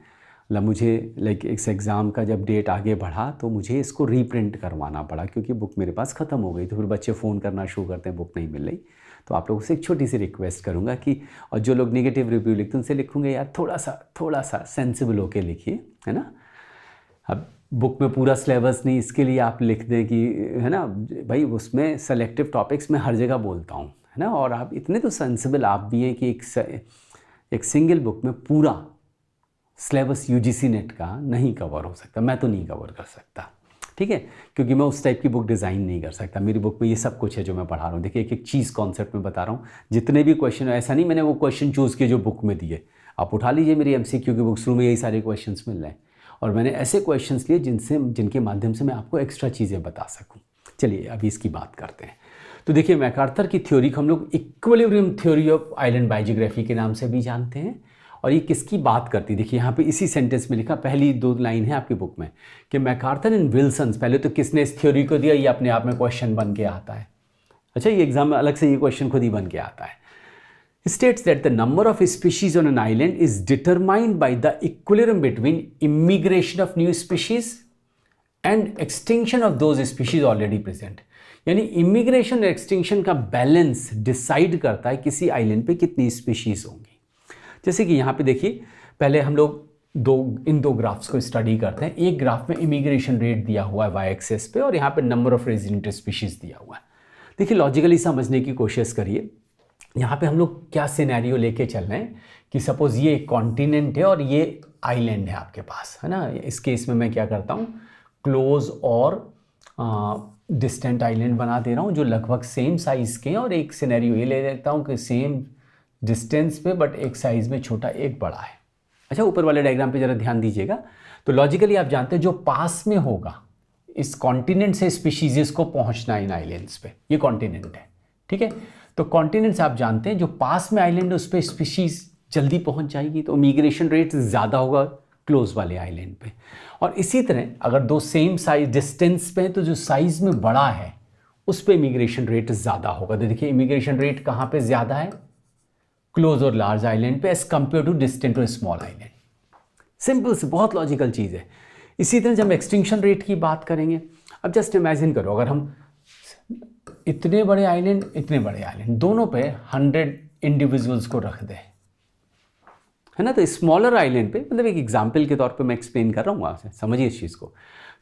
[SPEAKER 1] मतलब मुझे लाइक इस एग्ज़ाम का जब डेट आगे बढ़ा तो मुझे इसको रीप्रिंट करवाना पड़ा, क्योंकि बुक मेरे पास ख़त्म हो गई। तो फिर बच्चे फ़ोन करना शुरू करते हैं, बुक नहीं मिल रही। तो आप लोगों से एक छोटी सी रिक्वेस्ट करूंगा कि, और जो लोग नेगेटिव रिव्यू लिखते हैं उनसे लिखूंगे यार थोड़ा सा सेंसिबल होके लिखिए, है ना। अब बुक में पूरा सिलेबस नहीं, इसके लिए आप लिख दें कि, है ना भाई, उसमें सेलेक्टिव टॉपिक्स में हर जगह बोलता हूँ, है ना। और आप इतने तो सेंसिबल आप भी हैं कि एक सिंगल बुक में पूरा सिलेबस यूजीसी नेट का नहीं कवर हो सकता। मैं तो नहीं कवर कर सकता, ठीक है, क्योंकि मैं उस टाइप की बुक डिज़ाइन नहीं कर सकता। मेरी बुक में ये सब कुछ है जो मैं पढ़ा रहा हूँ। देखिए एक एक चीज़ कॉन्सेप्ट में बता रहा हूँ। जितने भी क्वेश्चन, ऐसा नहीं मैंने वो क्वेश्चन चूज़ किए जो बुक में दिए। आप उठा लीजिए मेरी MCQ की बुक, शुरू में यही सारे क्वेश्चंस मिल रहे हैं, और मैंने ऐसे क्वेश्चंस लिए जिनके माध्यम से मैं आपको एक्स्ट्रा चीज़ें बता सकूँ। चलिए अभी इसकी बात करते हैं। तो देखिए मैकार्थर की थ्योरी को हम लोग equilibrium theory of island biogeography के नाम से भी जानते हैं। और ये किसकी बात करती है, देखिए यहाँ पे इसी सेंटेंस में लिखा, पहली 2 लाइन है आपकी बुक में, कि मैकार्थर एंड विल्सन्स, पहले तो किसने इस थ्योरी को दिया, ये अपने आप में क्वेश्चन बन के आता है। अच्छा, ये एग्जाम में अलग से ये क्वेश्चन खुद ही बन के आता है। States that the number of species on an island is determined by the equilibrium between immigration of new species and extinction of those species already present. यानी इमिग्रेशन और एक्सटिंक्शन का बैलेंस डिसाइड करता है किसी आइलैंड पे कितनी species होंगी। जैसे कि यहाँ पे देखिए, पहले हम लोग इन दो ग्राफ्स को स्टडी करते हैं। एक ग्राफ में इमिग्रेशन रेट दिया हुआ है वाई एक्सेस पे, और यहाँ पे नंबर ऑफ रेजिडेंट स्पीशीज दिया हुआ है। देखिए लॉजिकली समझने की कोशिश करिए। यहाँ पे हम लोग क्या सिनेरियो लेके चल रहे हैं कि सपोज ये एक कॉन्टिनेंट है और ये आइलैंड है आपके पास, है ना। इस केस में मैं क्या करता हूँ, क्लोज और डिस्टेंट आइलैंड बना दे रहा हूँ जो लगभग सेम साइज़ के हैं, और एक सिनेरियो ये ले लेता हूँ कि सेम डिस्टेंस पे बट एक साइज़ में छोटा एक बड़ा है। अच्छा, ऊपर वाले डायग्राम पे ज़रा ध्यान दीजिएगा। तो लॉजिकली आप जानते हैं जो पास में होगा इस कॉन्टिनेंट से स्पीशीज़ को पहुंचना इन आइलैंड्स पे, ये कॉन्टिनेंट है, ठीक है। तो कॉन्टिनेंट्स आप जानते हैं जो पास में आइलैंड है उस पर स्पीशीज़ जल्दी पहुंच जाएगी, तो मिग्रेशन रेट ज़्यादा होगा क्लोज वाले आइलैंड पे। और इसी तरह अगर 2 सेम साइज डिस्टेंस पे हैं तो जो साइज़ में बड़ा है उस पर इमिग्रेशन रेट ज़्यादा होगा। तो देखिए इमिग्रेशन रेट कहाँ पे ज़्यादा है, क्लोज और लार्ज आइलैंड पे एज कंपेयर टू डिस्टेंट और स्मॉल आइलैंड। सिंपल से बहुत लॉजिकल चीज़ है। इसी तरह जब हम एक्सटिंक्शन रेट की बात करेंगे, अब जस्ट इमेजिन करो अगर हम इतने बड़े आइलैंड दोनों पे 100 इंडिविजुअल्स को रख दें, है ना, तो स्मॉलर आइलैंड पे, मतलब एक एग्जाम्पल के तौर पे मैं एक्सप्लेन कर रहा हूँ आपसे, समझिए इस चीज़ को।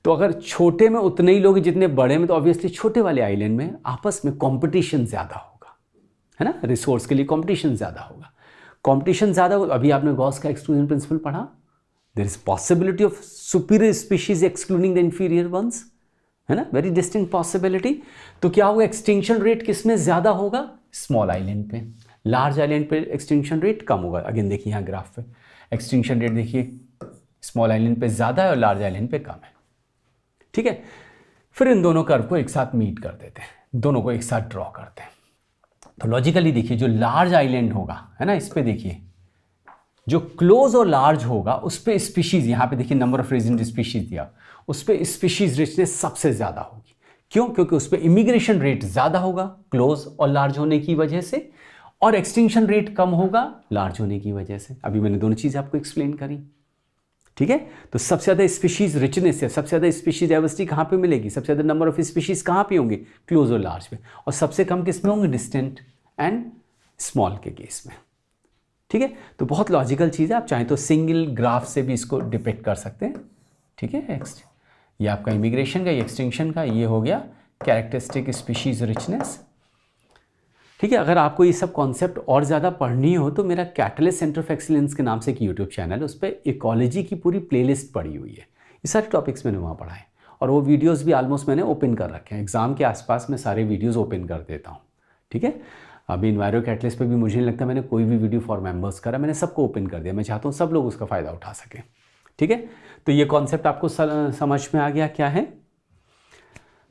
[SPEAKER 1] तो अगर छोटे में उतने ही लोग जितने बड़े में, तो ऑब्वियसली छोटे वाले आइलैंड में आपस में कंपटीशन ज़्यादा होगा, है ना, रिसोर्स के लिए कंपटीशन ज़्यादा होगा। कंपटीशन ज़्यादा होगा, अभी आपने गॉस का एक्सक्लूजन प्रिंसिपल पढ़ा, there is possibility of superior species excluding the inferior ones, है ना, वेरी डिस्टिंक्ट पॉसिबिलिटी। तो क्या होगा, एक्सटिंक्शन रेट किस में ज़्यादा होगा, स्मॉल आइलैंड पे। लार्ज आइलैंड पे एक्सटिंक्शन रेट कम होगा। अगेन देखिए यहाँ ग्राफ पे एक्सटिंक्शन रेट देखिए स्मॉल आइलैंड पे ज़्यादा है और लार्ज आइलैंड पे कम है, ठीक है। फिर इन दोनों कर्व को एक साथ मीट कर देते हैं, दोनों को एक साथ ड्रॉ करते हैं। तो लॉजिकली देखिए जो लार्ज आइलैंड होगा, है ना, इस पे देखिए जो क्लोज और लार्ज होगा उस पे स्पीशीज, यहाँ पे देखिए नंबर ऑफ रेजिडेंट स्पीशीज दिया, उस पे स्पीशीज रिचनेस सबसे ज़्यादा होगी। क्यों? क्योंकि उस पे इमिग्रेशन रेट ज़्यादा होगा क्लोज और लार्ज होने की वजह से, और एक्सटिंक्शन रेट कम होगा लार्ज होने की वजह से। अभी मैंने दोनों चीज़ आपको एक्सप्लेन करी, ठीक है। तो सबसे ज़्यादा स्पीशीज रिचनेस है, सबसे ज़्यादा स्पीशीज डाइवर्सिटी कहाँ पे मिलेगी, सबसे ज़्यादा नंबर ऑफ स्पीशीज कहाँ पे होंगे, क्लोज और लार्ज में, और सबसे कम किस में होंगे, डिस्टेंट एंड स्मॉल के केस में, ठीक है। तो बहुत लॉजिकल चीज़ है, आप चाहें तो सिंगल ग्राफ से भी इसको डिपेक्ट कर सकते हैं, ठीक है। ये आपका इमिग्रेशन का, ये एक्सटिंक्शन का, ये हो गया कैरेक्टरिस्टिक स्पीशीज रिचनेस, ठीक है। अगर आपको ये सब कॉन्सेप्ट और ज़्यादा पढ़नी हो तो मेरा कैटलिस्ट सेंटर ऑफ एक्सीलेंस के नाम से एक यूट्यूब चैनल है, उस पर इकोलॉजी की पूरी प्लेलिस्ट पड़ी हुई है, ये सारे टॉपिक्स मैंने वहाँ पढ़ा है, और वो वीडियोस भी ऑलमोस्ट मैंने ओपन कर रखे हैं। एग्जाम के आसपास मैं सारे वीडियोस ओपन कर देता हूँ, ठीक है। अभी इन्वायरो कैटलिस्ट पे भी मुझे नहीं लगता मैंने कोई भी वीडियो फॉर मेंबर्स करा, मैंने सबको ओपन कर दिया। मैं चाहता हूँ सब लोग उसका फ़ायदा उठा सकें, ठीक है। तो ये कॉन्सेप्ट आपको समझ में आ गया क्या है।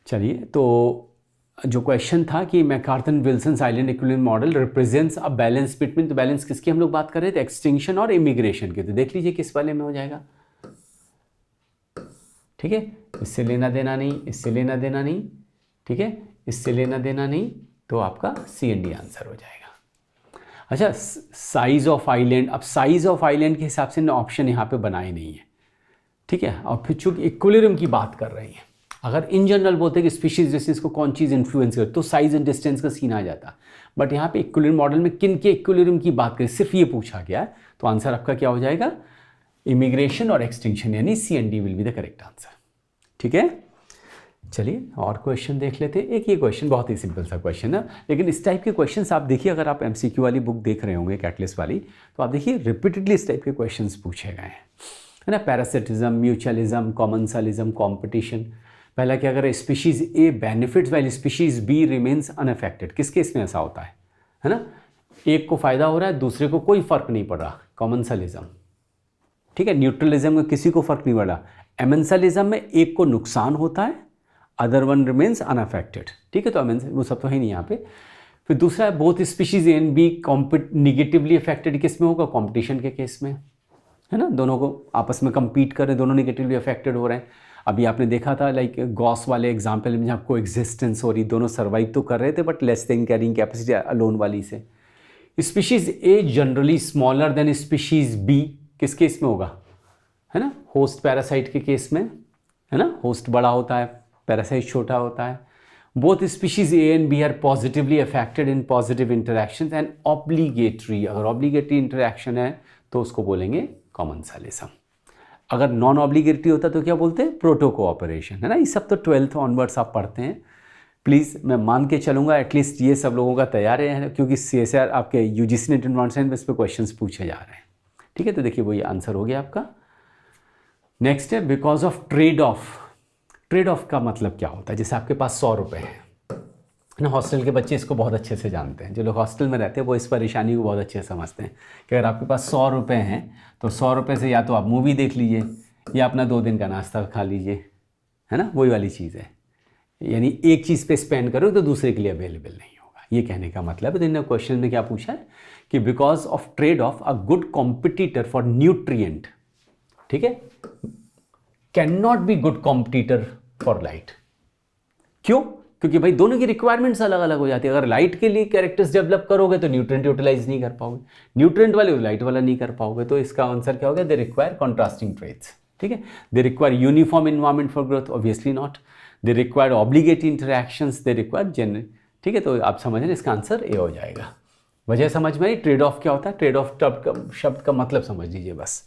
[SPEAKER 1] चलिए, तो जो क्वेश्चन था कि MacArthur Wilson island equilibrium model represents a balance between, तो बैलेंस किसकी हम लोग बात कर रहे थे, एक्सटिंक्शन और इमिग्रेशन की। तो देख लीजिए किस वाले में हो जाएगा, ठीक है। इससे लेना देना नहीं, इससे लेना देना नहीं, ठीक है, इससे लेना देना नहीं, तो आपका सी एंड डी आंसर हो जाएगा। अच्छा, साइज ऑफ आइलैंड, अब साइज ऑफ आइलैंड के हिसाब से ऑप्शन यहाँ पे बनाए नहीं है, ठीक है। और फिर चूंकि इक्विलिब्रियम की बात कर रही हैं, अगर इन जनरल बोलते हैं कि स्पीशीज डिस्टेंस को कौन चीज़ इन्फ्लुएंस करे तो साइज एंड डिस्टेंस का सीन आ जाता, बट यहाँ पे इक्विलिब्रियम मॉडल में किन के इक्विलिब्रियम की बात करें, सिर्फ ये पूछा गया है, तो आंसर आपका क्या हो जाएगा, इमिग्रेशन और एक्सटिंक्शन, यानी C and D will be the correct answer, ठीक है। चलिए और क्वेश्चन देख लेते हैं। एक ये क्वेश्चन बहुत ही सिंपल सा क्वेश्चन है, लेकिन इस टाइप के क्वेश्चंस आप देखिए, अगर आप एमसीक्यू वाली बुक देख रहे होंगे कैटलिस्ट वाली, तो आप देखिए रिपीटेडली इस टाइप के क्वेश्चंस पूछे गए हैं, है ना। Parasitism, mutualism, commensalism, competition. पहला क्या अगर species A benefits while species B remains unaffected, किस केस में ऐसा होता है ना, एक को फायदा हो रहा है दूसरे को कोई फर्क नहीं पड़ रहा, कॉमनसालिज्म, ठीक है। न्यूट्रलिज्म में किसी को फर्क नहीं पड़ रहा। एमेंसालिज्म में एक को नुकसान होता है, अदर वन रिमेन्स अनअफेक्टेड, ठीक है। तो वो सब तो है नहीं यहाँ पे। फिर दूसरा है both species A and B negatively affected, किस में होगा, कॉम्पिटिशन के केस में, है ना। दोनों को आपस में compete कर रहे, दोनों निगेटिवली अफेक्टेड हो रहे हैं। अभी आपने देखा था लाइक गॉस वाले एग्जाम्पल में, जहाँ को एग्जिस्टेंस हो रही, दोनों सर्वाइव तो कर रहे थे but less than carrying capacity alone वाली से। Species A generally smaller than species B, किस केस में होगा, है ना, होस्ट पैरासाइट के केस में, है ना। होस्ट बड़ा होता है, पैरासाइट छोटा होता है। Both species A and B are positively affected in positive interaction and obligatory, अगर ऑब्लिगेटरी इंटरेक्शन है तो उसको बोलेंगे कॉमनसालिज्म। अगर नॉन ऑब्लिगेटरी होता तो क्या बोलते हैं, प्रोटो कोऑपरेशन, है ना। ये सब तो 12th ऑनवर्ड्स आप पढ़ते हैं। प्लीज़ मैं मान के चलूँगा एटलीस्ट ये सब लोगों का तैयार है, क्योंकि CSIR आपके यूजीसी नेट एनवायरनमेंट में इस पर क्वेश्चंस पूछे जा रहे हैं, ठीक है। तो देखिए वही आंसर हो गया आपका। नेक्स्ट है because of trade off. Trade off का मतलब क्या होता है, जैसे आपके पास 100 रुपये है ना, हॉस्टल के बच्चे इसको बहुत अच्छे से जानते हैं, जो लोग हॉस्टल में रहते हैं वो इस परेशानी को बहुत अच्छे से समझते हैं कि अगर आपके पास 100 रुपये हैं तो 100 रुपये से या तो आप मूवी देख लीजिए या अपना 2 दिन का नाश्ता खा लीजिए, है ना, वही वाली चीज़ है। यानी एक चीज़ पे स्पेंड करो तो दूसरे के लिए अवेलेबल नहीं होगा, ये कहने का मतलब है। तो इन्होंने क्वेश्चन में क्या पूछा है कि because of trade of a good competitor for nutrient, ठीक है, can not be good competitor for light. क्यों? क्योंकि भाई दोनों की रिक्वायरमेंट्स अलग अलग हो जाती है। अगर लाइट के लिए कैरेक्टर्स डेवलप करोगे तो न्यूट्रिएंट यूटिलाइज नहीं कर पाओगे, न्यूट्रिएंट वाले लाइट वाला नहीं कर पाओगे, तो इसका आंसर क्या होगा, दे रिक्वायर कॉन्ट्रास्टिंग ट्रेट्स, ठीक है। They require uniform environment for growth, obviously not. They require obligatory interactions, they require general, ठीक है। तो आप समझ रहे, इसका आंसर ए हो जाएगा। वजह समझ में आई? ट्रेड ऑफ क्या होता है? ट्रेड ऑफ शब्द का मतलब समझ लीजिए बस।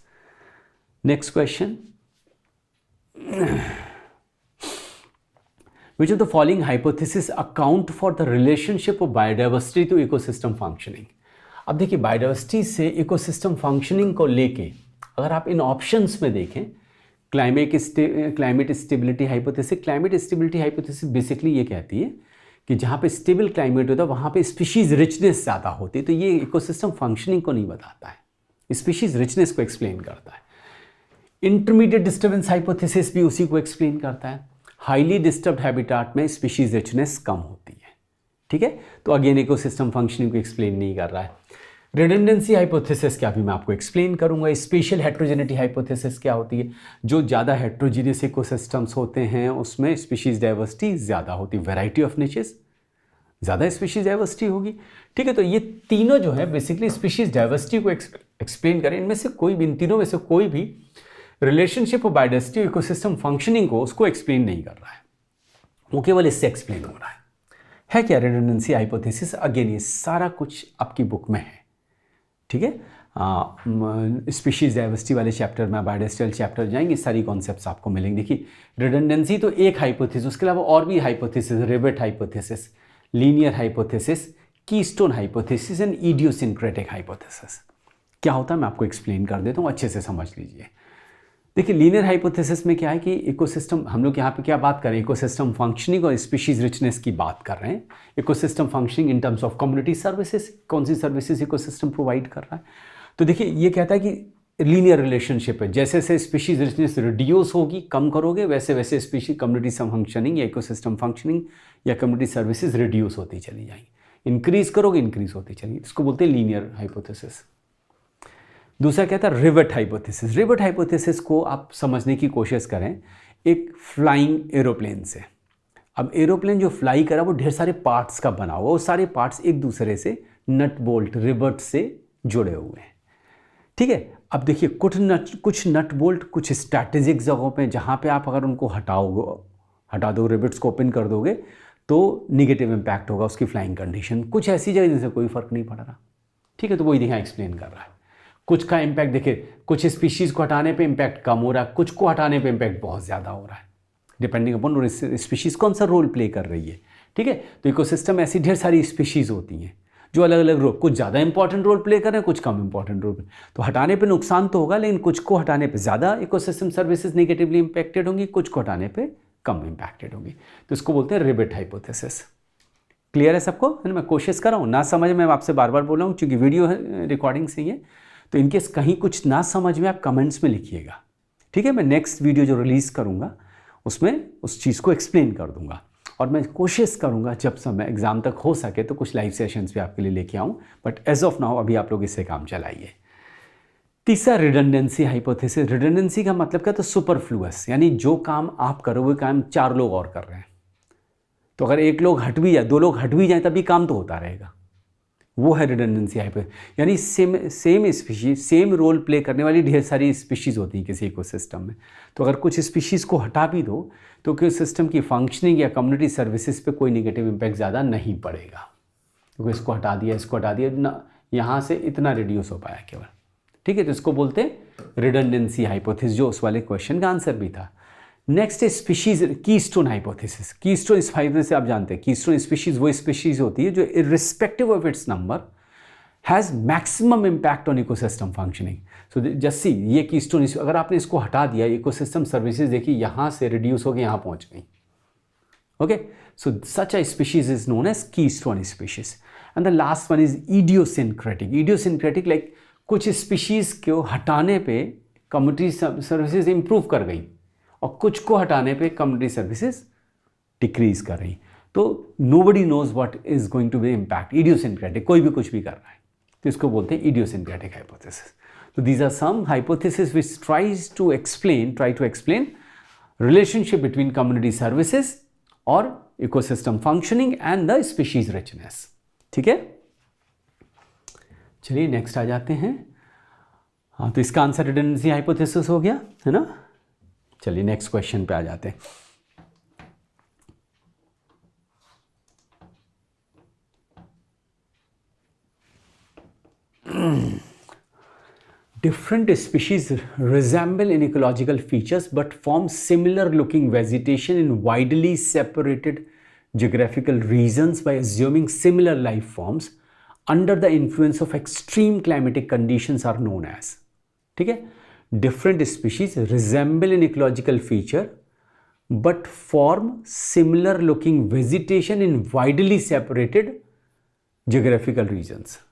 [SPEAKER 1] Next question, Which of the following hypothesis account for the relationship of biodiversity to ecosystem functioning? अब देखिए, बायोडाइवर्सिटी से इकोसिस्टम फंक्शनिंग को लेके अगर आप इन ऑप्शंस में देखें, climate stability hypothesis. Climate stability hypothesis basically ये कहती है कि जहाँ पे स्टेबल क्लाइमेट होता है वहाँ पे स्पीशीज रिचनेस ज़्यादा होती है, तो ये इकोसिस्टम फंक्शनिंग को नहीं बताता है, स्पीशीज रिचनेस को एक्सप्लेन करता है। इंटरमीडिएट डिस्टर्बेंस हाइपोथेसिस भी उसी को एक्सप्लेन करता है। हाईली डिस्टर्ब्ड हैबिटाट में स्पीशीज रिचनेस कम होती है, ठीक है। तो अगेन इकोसिस्टम फंक्शनिंग को एक्सप्लेन नहीं कर रहा है। रिडंडेंसी हाइपोथेसिस क्या भी मैं आपको एक्सप्लेन करूंगा। स्पेशल हेट्रोजेनिटी हाइपोथेसिस क्या होती है? जो ज़्यादा हेट्रोजीनियस इकोसिस्टम्स होते हैं उसमें स्पीशीज डाइवर्सिटी ज़्यादा होती है, वैरायटी ऑफ नेचर्स, ज़्यादा स्पीशीज डाइवर्सिटी होगी, ठीक है। तो ये तीनों जो है बेसिकली स्पीशीज डाइवर्सिटी को एक्सप्लेन करें। इनमें से कोई भी, इन तीनों में से कोई भी relationship of biodiversity ecosystem functioning को उसको एक्सप्लेन नहीं कर रहा है, वो केवल इससे एक्सप्लेन हो रहा है क्या? Redundancy hypothesis. अगेन ये सारा कुछ आपकी बुक में है, ठीक है। स्पीशीज डाइवर्सिटी वाले चैप्टर में, बायोडाइवर्सिटी वाले चैप्टर जाएंगे, सारी कॉन्सेप्ट्स आपको मिलेंगे। देखिए, रिडंडेंसी तो एक हाइपोथेसिस, उसके अलावा और भी hypothesis, rivet hypothesis, linear hypothesis, keystone hypothesis and idiosyncratic hypothesis. क्या होता है मैं आपको एक्सप्लेन कर देता हूँ, अच्छे से समझ लीजिए। देखिए, लीनियर हाइपोथेसिस में क्या है कि इकोसिस्टम, हम लोग यहाँ पे क्या बात कर रहे हैं? इकोसिस्टम फंक्शनिंग और स्पीशीज रिचनेस की बात कर रहे हैं। Ecosystem functioning in terms of community services, कौन सी सर्विसेज इकोसिस्टम प्रोवाइड कर रहा है? तो देखिए, ये कहता है कि लीनियर रिलेशनशिप है, जैसे जैसे स्पीशीज रिचनेस रिड्यूस होगी, कम करोगे, वैसे वैसे स्पीशीज कम्युनिटी फंक्शनिंग या इकोसिस्टम फंक्शनिंग या कम्युनिटी सर्विसेज रिड्यूस होती चली जाएंगी। इंक्रीज करोगे, इंक्रीज होती चलेगी, इसको बोलते हैं लीनियर हाइपोथेसिस। दूसरा क्या था? Rivet hypothesis. रिवेट हाइपोथेसिस को आप समझने की कोशिश करें एक फ्लाइंग एरोप्लेन से। अब एरोप्लेन जो फ्लाई करा वो ढेर सारे पार्ट्स का बना हुआ, वो सारे पार्ट्स एक दूसरे से नट बोल्ट, रिवेट से जुड़े हुए हैं, ठीक है। अब देखिए, कुछ नट बोल्ट कुछ स्ट्रैटेजिक जगहों पे, जहाँ पे आप अगर उनको हटा दो, रिवेट्स को ओपन कर दोगे तो निगेटिव इम्पैक्ट होगा उसकी फ्लाइंग कंडीशन। कुछ ऐसी जगह जिनसे कोई फर्क नहीं पड़ रहा, ठीक है। तो वही यहाँ एक्सप्लेन कर रहा है। कुछ का इम्पैक्ट देखिए, कुछ स्पीशीज़ को हटाने पे इम्पैक्ट कम हो रहा है, कुछ को हटाने पे इम्पैक्ट बहुत ज़्यादा हो रहा है, डिपेंडिंग अपॉन स्पीशीज़ कौन सा रोल प्ले कर रही है, ठीक है। तो इकोसिस्टम ऐसी ढेर सारी स्पीशीज़ होती हैं जो अलग अलग रोल, कुछ ज़्यादा इंपॉर्टेंट रोल प्ले कर रहे हैं, कुछ कम इंपॉर्टेंट रोल। तो हटाने पे नुकसान तो होगा, लेकिन कुछ को हटाने पे ज़्यादा इकोसिस्टम सर्विसेज नेगेटिवली इंपैक्टेड होंगी, कुछ को हटाने पे कम इंपैक्टेड होंगी। तो इसको बोलते हैं रिवेट हाइपोथेसिस। क्लियर है सबको? है ना? मैं कोशिश कर रहा हूँ, ना समझ में आपसे बार बार बोल रहा हूँ क्योंकि वीडियो है, रिकॉर्डिंग से ही है। तो इनकेस कहीं कुछ ना समझ में आप कमेंट्स में लिखिएगा, ठीक है। मैं नेक्स्ट वीडियो जो रिलीज़ करूँगा उसमें उस चीज़ को एक्सप्लेन कर दूँगा, और मैं कोशिश करूँगा जब समय एग्ज़ाम तक हो सके तो कुछ लाइव सेशंस भी आपके लिए लेके आऊँ, बट एज ऑफ नाउ अभी आप लोग इससे काम चलाइए। तीसरा, रिडंडेंसी हाइपोथेसिस। रिडंडेंसी का मतलब क्या? तो सुपरफ्लुअस, यानी जो काम आप करो वो काम 4 लोग और कर रहे हैं, तो अगर एक लोग हट भी जाए, 2 लोग हट भी जाए तभी काम तो होता रहेगा, वो है रिडंडेंसी हाइपोथेसिस। यानी same species, same role play करने वाली ढेर सारी स्पीशीज़ होती हैं किसी इकोसिस्टम में। तो अगर कुछ स्पीशीज़ को हटा भी दो तो इकोसिस्टम की फंक्शनिंग या कम्युनिटी सर्विसेज पे कोई नेगेटिव इम्पैक्ट ज़्यादा नहीं पड़ेगा, क्योंकि इसको हटा दिया, इसको हटा दिया ना, यहाँ से इतना रिड्यूस हो पाया केवल, ठीक है। तो इसको बोलते हैं रिडंडेंसी हाइपोथेसिस, जो उस वाले क्वेश्चन का आंसर भी था। नेक्स्ट है species keystone hypothesis. Keystone hypothesis आप जानते हैं, कीस्टोन स्पीशीज वो स्पीशीज होती है जो irrespective of its number has maximum impact on ecosystem functioning. So जस्सी ये कीस्टोन, अगर आपने इसको हटा दिया, इकोसिस्टम सर्विसेज देखिए यहाँ से रिड्यूस होकर यहाँ पहुँच गई, okay. So such a species is known as keystone species. And the last one is idiosyncratic. Idiosyncratic like कुछ स्पीशीज को हटाने पे कम्युनिटी सर्विसेज इंप्रूव कर गई और कुछ को हटाने पे कम्युनिटी सर्विसेज डिक्रीज कर रही। तो nobody knows what is going to be impact. Idiosyncratic, कोई भी कुछ भी कर रहा है, तो इसको बोलते हैं इडियोसिंक्रेटिक हाइपोथेसिस। तो these are some hypothesis which try to explain relationship between community services और ecosystem functioning and the species richness, ठीक है। चलिए नेक्स्ट आ जाते हैं। हाँ, तो इसका आंसर रिडंडेंसी हाइपोथेसिस हो गया, है ना। चलिए नेक्स्ट क्वेश्चन पे आ जाते हैं। Different species resemble in ecological features but form similar looking vegetation in widely separated geographical regions by assuming similar life forms under the influence of extreme climatic conditions are known as, ठीक है, different species resemble in ecological feature but form similar looking vegetation in widely separated geographical regions,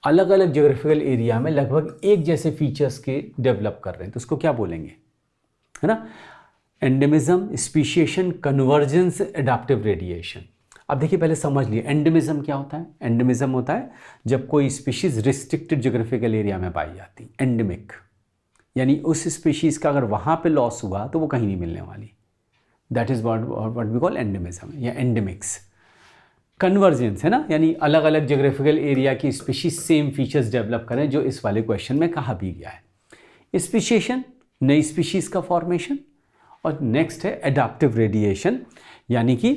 [SPEAKER 1] अलग अलग geographical area में लगभग एक जैसे features के develop कर रहे हैं, तो उसको क्या बोलेंगे, है ना, endemism, speciation, convergence, adaptive radiation. अब देखिए पहले समझ लिए एंडेमिज्म क्या होता है। एंडेमिज्म होता है जब कोई स्पीशीज रिस्ट्रिक्टेड ज्योग्राफिकल एरिया में पाई जाती, एंडेमिक, यानी उस स्पीशीज का अगर वहाँ पे लॉस हुआ तो वो कहीं नहीं मिलने वाली, that is what we call endemism या एंडेमिक्स। कन्वर्जेंस है ना, यानी अलग अलग ज्योग्राफिकल एरिया की स्पीशीज सेम फीचर्स डेवलप करें, जो इस वाले क्वेश्चन में कहा भी गया है। स्पीशिएशन, नई स्पीशीज का फॉर्मेशन, और नेक्स्ट है एडाप्टिव रेडिएशन, यानी कि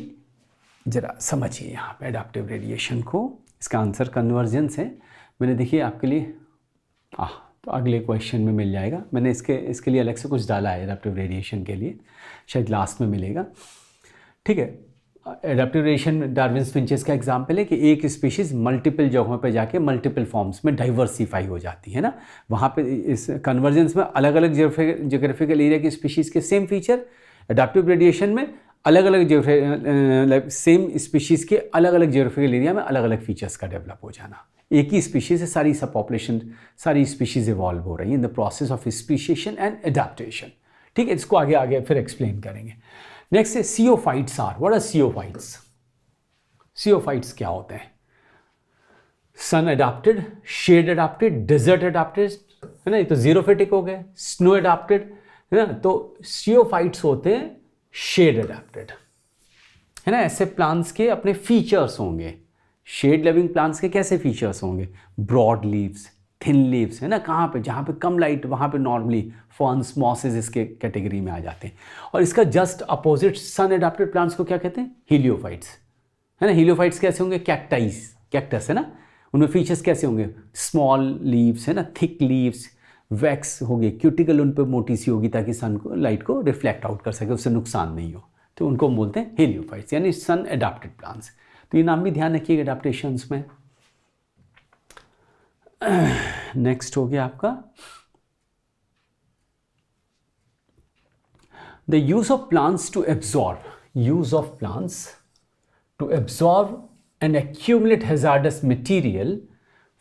[SPEAKER 1] जरा समझिए यहाँ पे एडाप्टिव रेडिएशन को, इसका आंसर कन्वर्जेंस है। मैंने देखिए आपके लिए तो अगले क्वेश्चन में मिल जाएगा, मैंने इसके लिए अलग से कुछ डाला है एडाप्टिव रेडिएशन के लिए, शायद लास्ट में मिलेगा, ठीक है। एडाप्टिव रेडिएशन डार्विन्स फिंचेस का एग्जाम्पल है कि एक स्पीशीज़ मल्टीपल जगहों पे जाके मल्टीपल फॉर्म्स में डाइवर्सिफाई हो जाती है ना, वहाँ पे इस कन्वर्जेंस में अलग अलग ज्योग्राफिकल एरिया की स्पीशीज़ के सेम फीचर, एडाप्टिव रेडिएशन में अलग अलग सेम स्पीशीज़ के अलग अलग ज्योग्राफिकल एरिया में अलग अलग फीचर्स का डेवलप हो जाना। एक ही स्पीशीज़ से सारी सब पॉपुलेशन, सारी स्पीशीज़ इवॉल्व हो रही है in the process of speciation and adaptation, ठीक है। इसको आगे आगे फिर एक्सप्लेन करेंगे। नेक्स्ट है sciophytes are, what are sciophytes? Sciophytes क्या होते हैं? Sun adapted, shade adapted, desert adapted, है ना, ये तो जीरोफिटिक हो गए, स्नो अडाप्टेड, है ना, तो सियोफाइट्स होते हैं शेड अडाप्टेड, है ना। ऐसे प्लांट्स के अपने फीचर्स होंगे, शेड लविंग प्लांट्स के कैसे फीचर्स होंगे, ब्रॉड लीव्स, थिन लीव्स, है ना, कहाँ पे, जहाँ पे कम लाइट वहाँ पे नॉर्मली फर्न्स, मॉसेस इसके कैटेगरी में आ जाते हैं। और इसका जस्ट अपोजिट सन अडाप्टेड प्लांट्स को क्या कहते हैं? हीलियोफाइट्स, है ना। हीलियोफाइट्स कैसे होंगे? कैक्टस, है ना, उनमें फीचर्स कैसे होंगे? स्मॉल लीव्स, है ना, थिक लीव्स, वैक्स हो गए, क्यूटिकल उन पर मोटी सी होगी ताकि सन को, लाइट को रिफ्लेक्ट आउट कर सके, उससे नुकसान नहीं हो, तो उनको हम बोलते हैं हीलियोफाइट्स, यानी सन अडाप्टेड प्लांट्स। तो ये नाम भी ध्यान रखिएगा अडाप्टेशंस में। नेक्स्ट हो गया आपका the use of plants to absorb, use of plants to absorb and accumulate hazardous material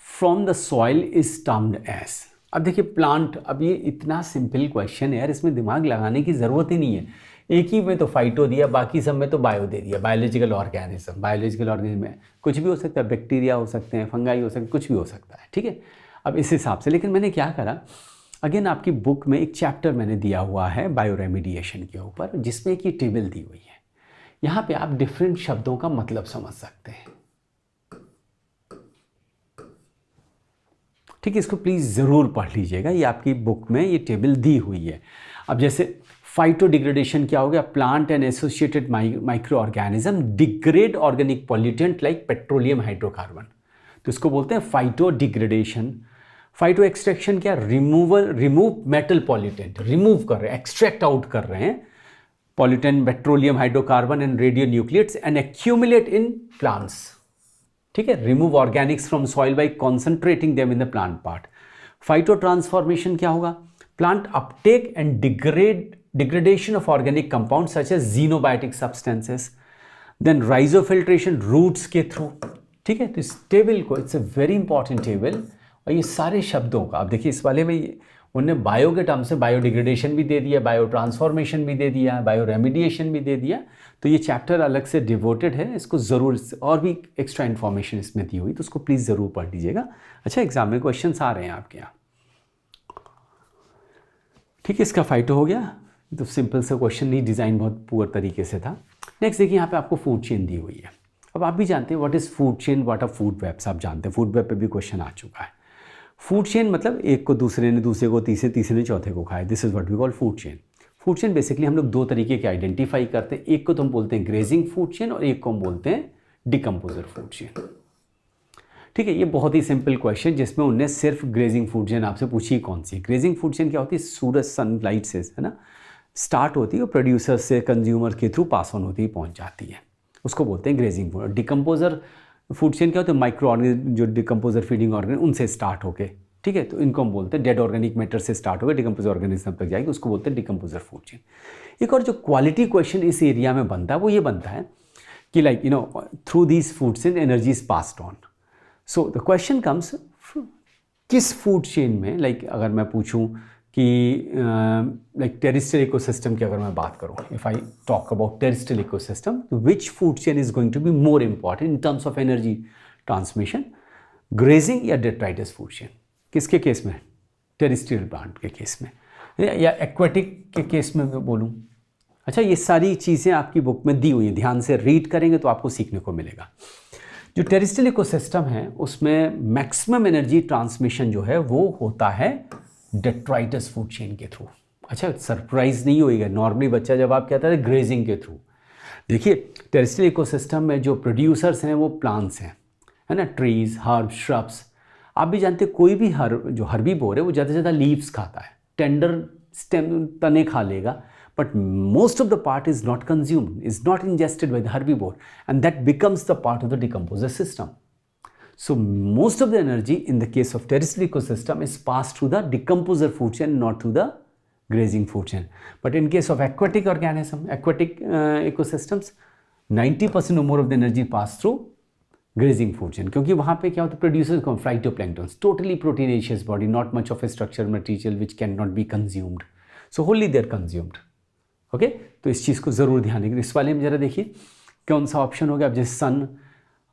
[SPEAKER 1] from the soil is termed as. अब देखिए प्लांट, अब ये इतना सिंपल क्वेश्चन है यार, इसमें दिमाग लगाने की जरूरत ही नहीं है। एक ही में तो फाइटो दिया, बाकी सब में तो बायो दे दिया, बायोलॉजिकल ऑर्गेनिज्म। बायोलॉजिकल ऑर्गेनिज्म में कुछ भी हो सकता है, बैक्टीरिया हो सकते हैं, फंगाई हो सकते हैं, कुछ भी हो सकता है, ठीक है। अब इस हिसाब से, लेकिन मैंने क्या करा, अगेन आपकी बुक में एक चैप्टर मैंने दिया हुआ है बायो रेमिडिएशन के ऊपर, जिसमें एक ये टेबल दी हुई है। यहाँ पे आप डिफरेंट शब्दों का मतलब समझ सकते हैं, ठीक है। इसको प्लीज़ ज़रूर पढ़ लीजिएगा, ये आपकी बुक में ये टेबल दी हुई है। अब जैसे फाइटो डिग्रेडेशन क्या हो गया? Plant and associated micro organism degrade organic pollutant like petroleum hydrocarbon, तो इसको बोलते हैं फाइटो डिग्रेडेशन। फाइटो एक्सट्रैक्शन क्या? रिमूव मेटल पॉल्यूटेंट, रिमूव कर रहे हैं, एक्सट्रैक्ट आउट कर रहे हैं pollutant, petroleum hydrocarbon and radio nuclides and accumulate in plants, ठीक है। Remove organics from soil by concentrating them in the plant part. Phyto transformation क्या होगा? Plant uptake and degradation of organic compounds such as xenobiotic substances, then rhizofiltration roots के through, ठीक है। तो इस table को, it's a very important table, और ये सारे शब्दों का, आप देखिए इस वाले में उन्होंने बायो के टर्म से बायो डिग्रेडेशन भी दे दिया, बायो ट्रांसफॉर्मेशन भी दे दिया, बायो रेमिडिएशन भी दे दिया, तो ये चैप्टर अलग से डिवोटेड है, इसको ज़रूर, और भी एक्स्ट्रा इन्फॉर्मेशन इसमें दी हुई, तो उसको प्लीज़ ज़रूर पढ़ लीजिएगा। अच्छा, एग्जाम में क्वेश्चन आ रहे हैं आपके यहाँ, ठीक है। इसका फाइटो हो गया, तो सिंपल सा क्वेश्चन नहीं, डिज़ाइन बहुत पुअर तरीके से था। नेक्स्ट देखिए, यहाँ पे आपको फूड चेन दी हुई है। अब आप भी जानते हैं what is food chain, what are food webs, आप जानते हैं, फूड वेब पे भी क्वेश्चन आ चुका है। फूड चेन मतलब एक को दूसरे ने, दूसरे को तीसरे, तीसरे ने चौथे को खाया, this is what we call food chain. Food chain basically हम लोग दो तरीके के आइडेंटिफाई करते हैं, एक को तो हम बोलते हैं ग्रेजिंग फूड चेन और एक को हम बोलते हैं डिकम्पोजर फूड चेन। ठीक है, ये बहुत ही सिंपल क्वेश्चन जिसमें उनने सिर्फ ग्रेजिंग फूड चेन आपसे पूछी कौन सी। ग्रेजिंग फूड चेन क्या होती है, सूरज सनलाइट से, है ना, स्टार्ट होती है और प्रोड्यूसर से कंज्यूमर के थ्रू पास ऑन होती है, पहुंच जाती है, उसको बोलते हैं grazing food. Decomposer food chain क्या होता है, माइक्रो ऑर्गेनिज्म जो डिकम्पोजर फीडिंग ऑर्गेनिज्म उनसे स्टार्ट होके, ठीक है, तो इनको हम बोलते हैं डेड ऑर्गेनिक मैटर से स्टार्ट होकर डिकम्पोजर ऑर्गेनिज्म तक जाएगी, उसको बोलते हैं डिकम्पोजर फूड चेन। एक और जो क्वालिटी क्वेश्चन इस एरिया में बनता है वो ये बनता है कि like you know through these food chain energy is passed on. So the question comes, किस फूड चेन में, लाइक अगर मैं पूछूं कि लाइक टेरेस्ट्रियल इकोसिस्टम की अगर मैं बात करूं, if I talk about terrestrial ecosystem, which food chain is going to be more important in terms of energy transmission, grazing या डेट्राइटस फूड चेन? किसके केस में? टेरेस्ट्रियल प्लांट के केस में, या एक्वेटिक के केस में मैं बोलूँ? अच्छा, ये सारी चीज़ें आपकी बुक में दी हुई है, ध्यान से रीड करेंगे तो आपको सीखने को मिलेगा। जो टेरेस्ट्रियल इकोसिस्टम है उसमें मैक्सिमम एनर्जी ट्रांसमिशन जो है वो होता है डेट्राइटस फूड चेन के थ्रू। अच्छा, सरप्राइज नहीं होएगा नॉर्मली बच्चा जब आप कहता है ग्रेजिंग के थ्रू। देखिए, टेरेस्ट्रियल इकोसिस्टम में जो प्रोड्यूसर्स हैं वो प्लांट्स हैं, है ना, ट्रीज, हर्ब, श्रब्स। आप भी जानते हैं कोई भी जो हर्बीवोर है वो ज़्यादा से ज़्यादा लीव्स खाता है, टेंडर स्टेम तने खा लेगा, but most of the part is not consumed, is not ingested by the herbivore, and that becomes the part of the decomposer system. So most of the energy in the case of terrestrial ecosystem is passed through the decomposer food chain, not through the grazing food chain. But in case of aquatic organism, aquatic ecosystems, 90% or more of the energy pass through grazing food chain, क्योंकि वहाँ पे क्या होता है, producers come phytoplanktons, totally proteinaceous body, not much of a structural material which cannot be consumed, so wholly they are consumed. Okay तो इस चीज़ को ज़रूर ध्यान रखिए। इस वाले में ज़रा देखिए कौन सा ऑप्शन हो गया। अब जैसे sun,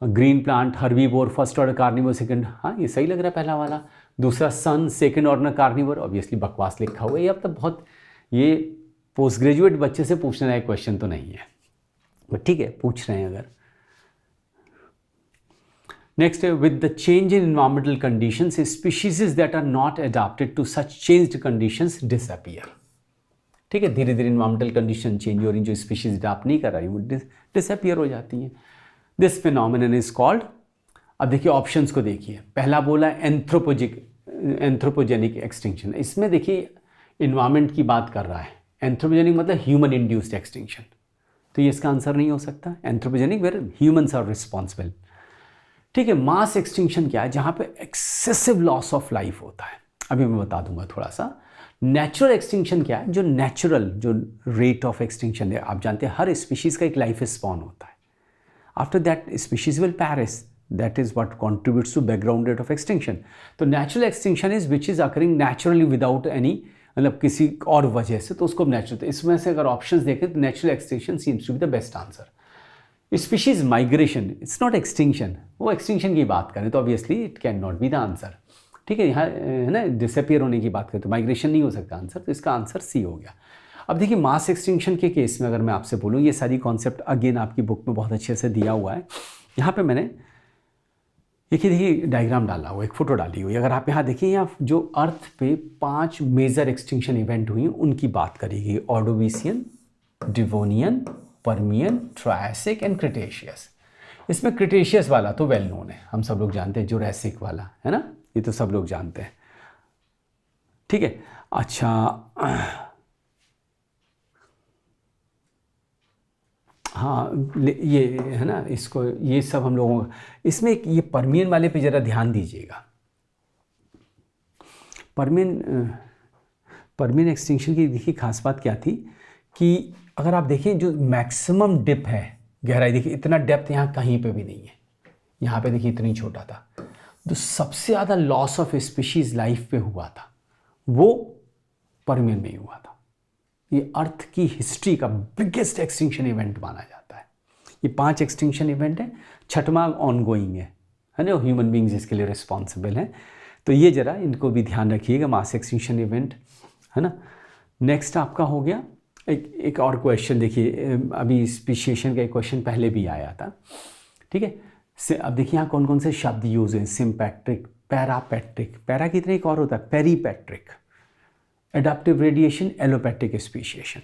[SPEAKER 1] green plant, herbivore, first order carnivore, second, हाँ ये सही लग रहा है पहला वाला। दूसरा sun, second order carnivore, obviously बकवास लिखा हुआ है ये। अब तक बहुत ये पोस्ट ग्रेजुएट बच्चे से पूछने लायक क्वेश्चन तो नहीं है, बट ठीक है पूछ रहे हैं अगर। नेक्स्ट है, with the change in environmental conditions species that are not adopted to such changed conditions disappear. ठीक है, धीरे धीरे इन्वायरमेंटल कंडीशन चेंज हो रही, जो स्पीशीज अडॉप्ट नहीं कर रही वो डिसअपीयर हो जाती हैं। दिस फिनोमिनन इज कॉल्ड, अब देखिए ऑप्शंस को देखिए, पहला बोला एंथ्रोपोजेनिक एक्सटिंक्शन। इसमें देखिए इन्वायरमेंट की बात कर रहा है, एंथ्रोपोजेनिक मतलब ह्यूमन इंड्यूस्ड एक्सटिंक्शन, तो ये इसका आंसर नहीं हो सकता। Anthropogenic where humans are responsible. ठीक है, मास एक्सटिंक्शन क्या है, जहाँ पे एक्सेसिव लॉस ऑफ लाइफ होता है, अभी मैं बता दूंगा थोड़ा सा। नेचुरल एक्सटिंक्शन क्या है, जो नेचुरल जो रेट ऑफ एक्सटिंक्शन है, आप जानते हैं हर स्पीशीज़ का एक लाइफ स्पॉन होता है, after that species will perish, that is what contributes to background rate of extinction. तो natural extinction is which is occurring naturally without any, मतलब किसी और वजह से, तो उसको नेचुरल। तो इसमें से अगर ऑप्शंस देखें तो natural extinction seems to be the best answer. Species migration, it's not extinction, वो एक्सटिंक्शन की बात करें तो obviously it can not be the answer. ठीक है, यहाँ है ना डिसअपियर होने की बात करें तो माइग्रेशन नहीं हो सकता आंसर, तो इसका आंसर सी हो गया। अब देखिए मास एक्सटिंक्शन के केस में अगर मैं आपसे बोलूँ, ये सारी कॉन्सेप्ट अगेन आपकी बुक में बहुत अच्छे से दिया हुआ है। यहाँ पे मैंने देखिए डायग्राम डाला हुआ, एक फोटो डाली हुई। अगर आप यहाँ देखिए, यहाँ जो अर्थ पे 5 मेजर एक्सटिंक्शन इवेंट हुई उनकी बात करेगी, Ordovician, Devonian, Permian, Triassic and Cretaceous. इसमें क्रिटेशियस वाला तो वेल नोन है, हम सब लोग जानते हैं, जुरासिक वाला है ना, ये तो सब लोग जानते हैं। ठीक है, अच्छा हाँ ये है ना, इसको ये सब हम लोगों का, इसमें ये पर्मियन वाले पे ज़रा ध्यान दीजिएगा। पर्मियन एक्सटिंक्शन की देखिए खास बात क्या थी कि अगर आप देखें जो मैक्सिमम डिप है गहराई, देखिए इतना डेप्थ यहाँ कहीं पे भी नहीं है, यहाँ पे देखिए इतनी छोटा था। जो सबसे ज़्यादा लॉस ऑफ स्पीशीज लाइफ पे हुआ था वो पर्मियन में ही हुआ था। ये अर्थ की हिस्ट्री का बिगेस्ट एक्सटिंक्शन इवेंट माना जाता है। ये 5 एक्सटिंक्शन इवेंट है, छठवां ऑनगोइंग है ना, ह्यूमन बींग्स इसके लिए रिस्पॉन्सिबल हैं। तो ये जरा इनको भी ध्यान रखिएगा, मास एक्सटिंक्शन इवेंट है ना। नेक्स्ट आपका हो गया एक और क्वेश्चन, देखिए अभी स्पीशिएशन का एक क्वेश्चन पहले भी आया था। ठीक है, अब देखिए यहाँ कौन कौन से शब्द यूज हैं, सिम्पैट्रिक, पैरापैट्रिक, पैरा की तरह एक और होता है peripatric, adaptive radiation, allopathic speciation.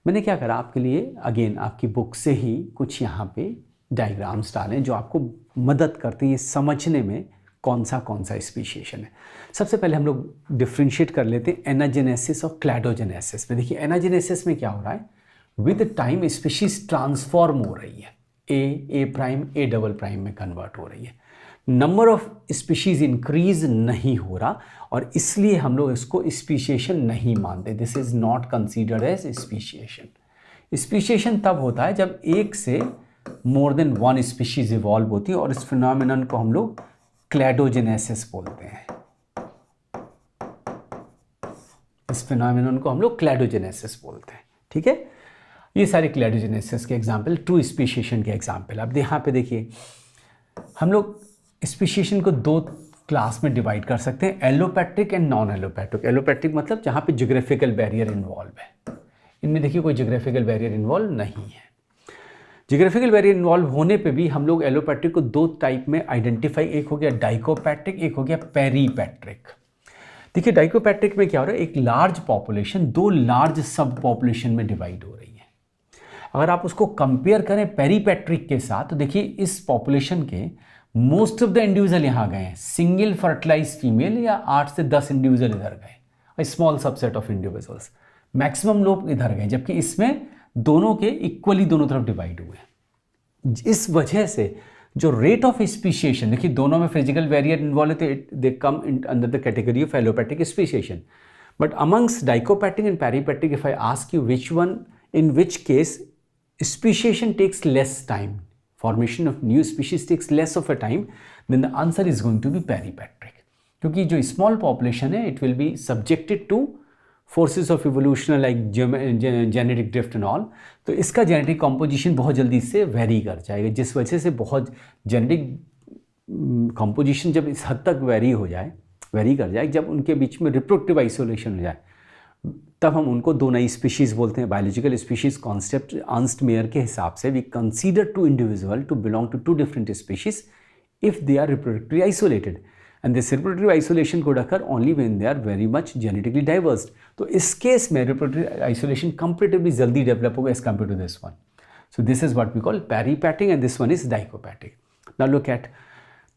[SPEAKER 1] मैंने क्या करा आपके लिए, अगेन आपकी बुक से ही कुछ यहाँ पे डायग्राम्स डालें जो आपको मदद करते हैं ये समझने में कौन सा स्पीशिएशन है। सबसे पहले हम लोग डिफ्रेंशिएट कर लेते हैं एनाजेनेसिस और क्लैडोजेनेसिस में। देखिए एनाजेनेसिस में क्या हो रहा है, विद टाइम स्पीशीज ट्रांसफॉर्म हो रही है, ए प्राइम ए डबल प्राइम में कन्वर्ट हो रही है, नंबर ऑफ स्पीशीज इंक्रीज नहीं हो रहा और इसलिए हम लोग इसको स्पीशिएशन नहीं मानते। This is not considered as speciation. Speciation तब होता है जब एक से more than one species evolve होती है और इस फिनोमिनन को हम लोग क्लैडोजेनेसिस बोलते हैं। इस फिनोमिनन को हम लोग क्लैडोजेनेसिस बोलते हैं। ठीक है, ये सारे क्लैडोजेनेसिस के एग्जाम्पल, ट्रू स्पीशिएशन के एग्जाम्पल। अब यहाँ पे देखिए हम लोग स्पीशिएशन को दो क्लास में डिवाइड कर सकते हैं, allopatric and non allopatric. Allopatric मतलब जहाँ पे ज्योग्राफिकल बैरियर इन्वॉल्व है, इनमें देखिए कोई ज्योग्राफिकल बैरियर इन्वॉल्व नहीं है। ज्योग्राफिकल बैरियर इन्वॉल्व होने पे भी हम लोग एलोपैट्रिक को दो टाइप में आइडेंटिफाई, एक हो गया डाइकोपैट्रिक, एक हो गया पेरीपैट्रिक। देखिए डाइकोपैट्रिक में क्या हो रहा है, एक लार्ज पॉपुलेशन दो लार्ज सब पॉपुलेशन में डिवाइड हो रही है। अगर आप उसको कंपेयर करें पेरीपैट्रिक के साथ तो देखिए इस पॉपुलेशन के मोस्ट ऑफ द इंडिविजुअल यहाँ गए हैं, सिंगल फर्टिलाइज फीमेल या 8 से 10 इंडिविजुअल इधर गए, small subset of individuals, maximum लोग इधर गए, जबकि इसमें दोनों के इक्वली दोनों तरफ डिवाइड हुए। इस वजह से जो रेट ऑफ स्पीशिएशन, देखिए दोनों में फिजिकल बैरियर इन्वॉल्व है तो they come under the category of allopatric speciation. But amongst dichopatric and peripatric, if I ask you which one, in which case speciation takes less time, formation of new species takes less of a time, then the answer is going to be peripatric. क्योंकि जो small population है it will be subjected to forces of evolution like genetic drift and all, तो इसका genetic composition बहुत जल्दी से vary कर जाएगा, जिस वजह से बहुत genetic composition जब इस हद तक vary कर जाए, जब उनके बीच में reproductive isolation हो जाए, तब हम उनको दो नई स्पीशीज़ बोलते हैं। Biological species concept Ernst Mayr के हिसाब से we consider two individual to belong to two different species if they are reproductively isolated and this reproductive isolation could occur only when they are very much genetically diversed. तो इस case में reproductive isolation comparatively जल्दी develop होगा as compare to this one. So this is what we call peripatric and this one is dichopatric. Now look at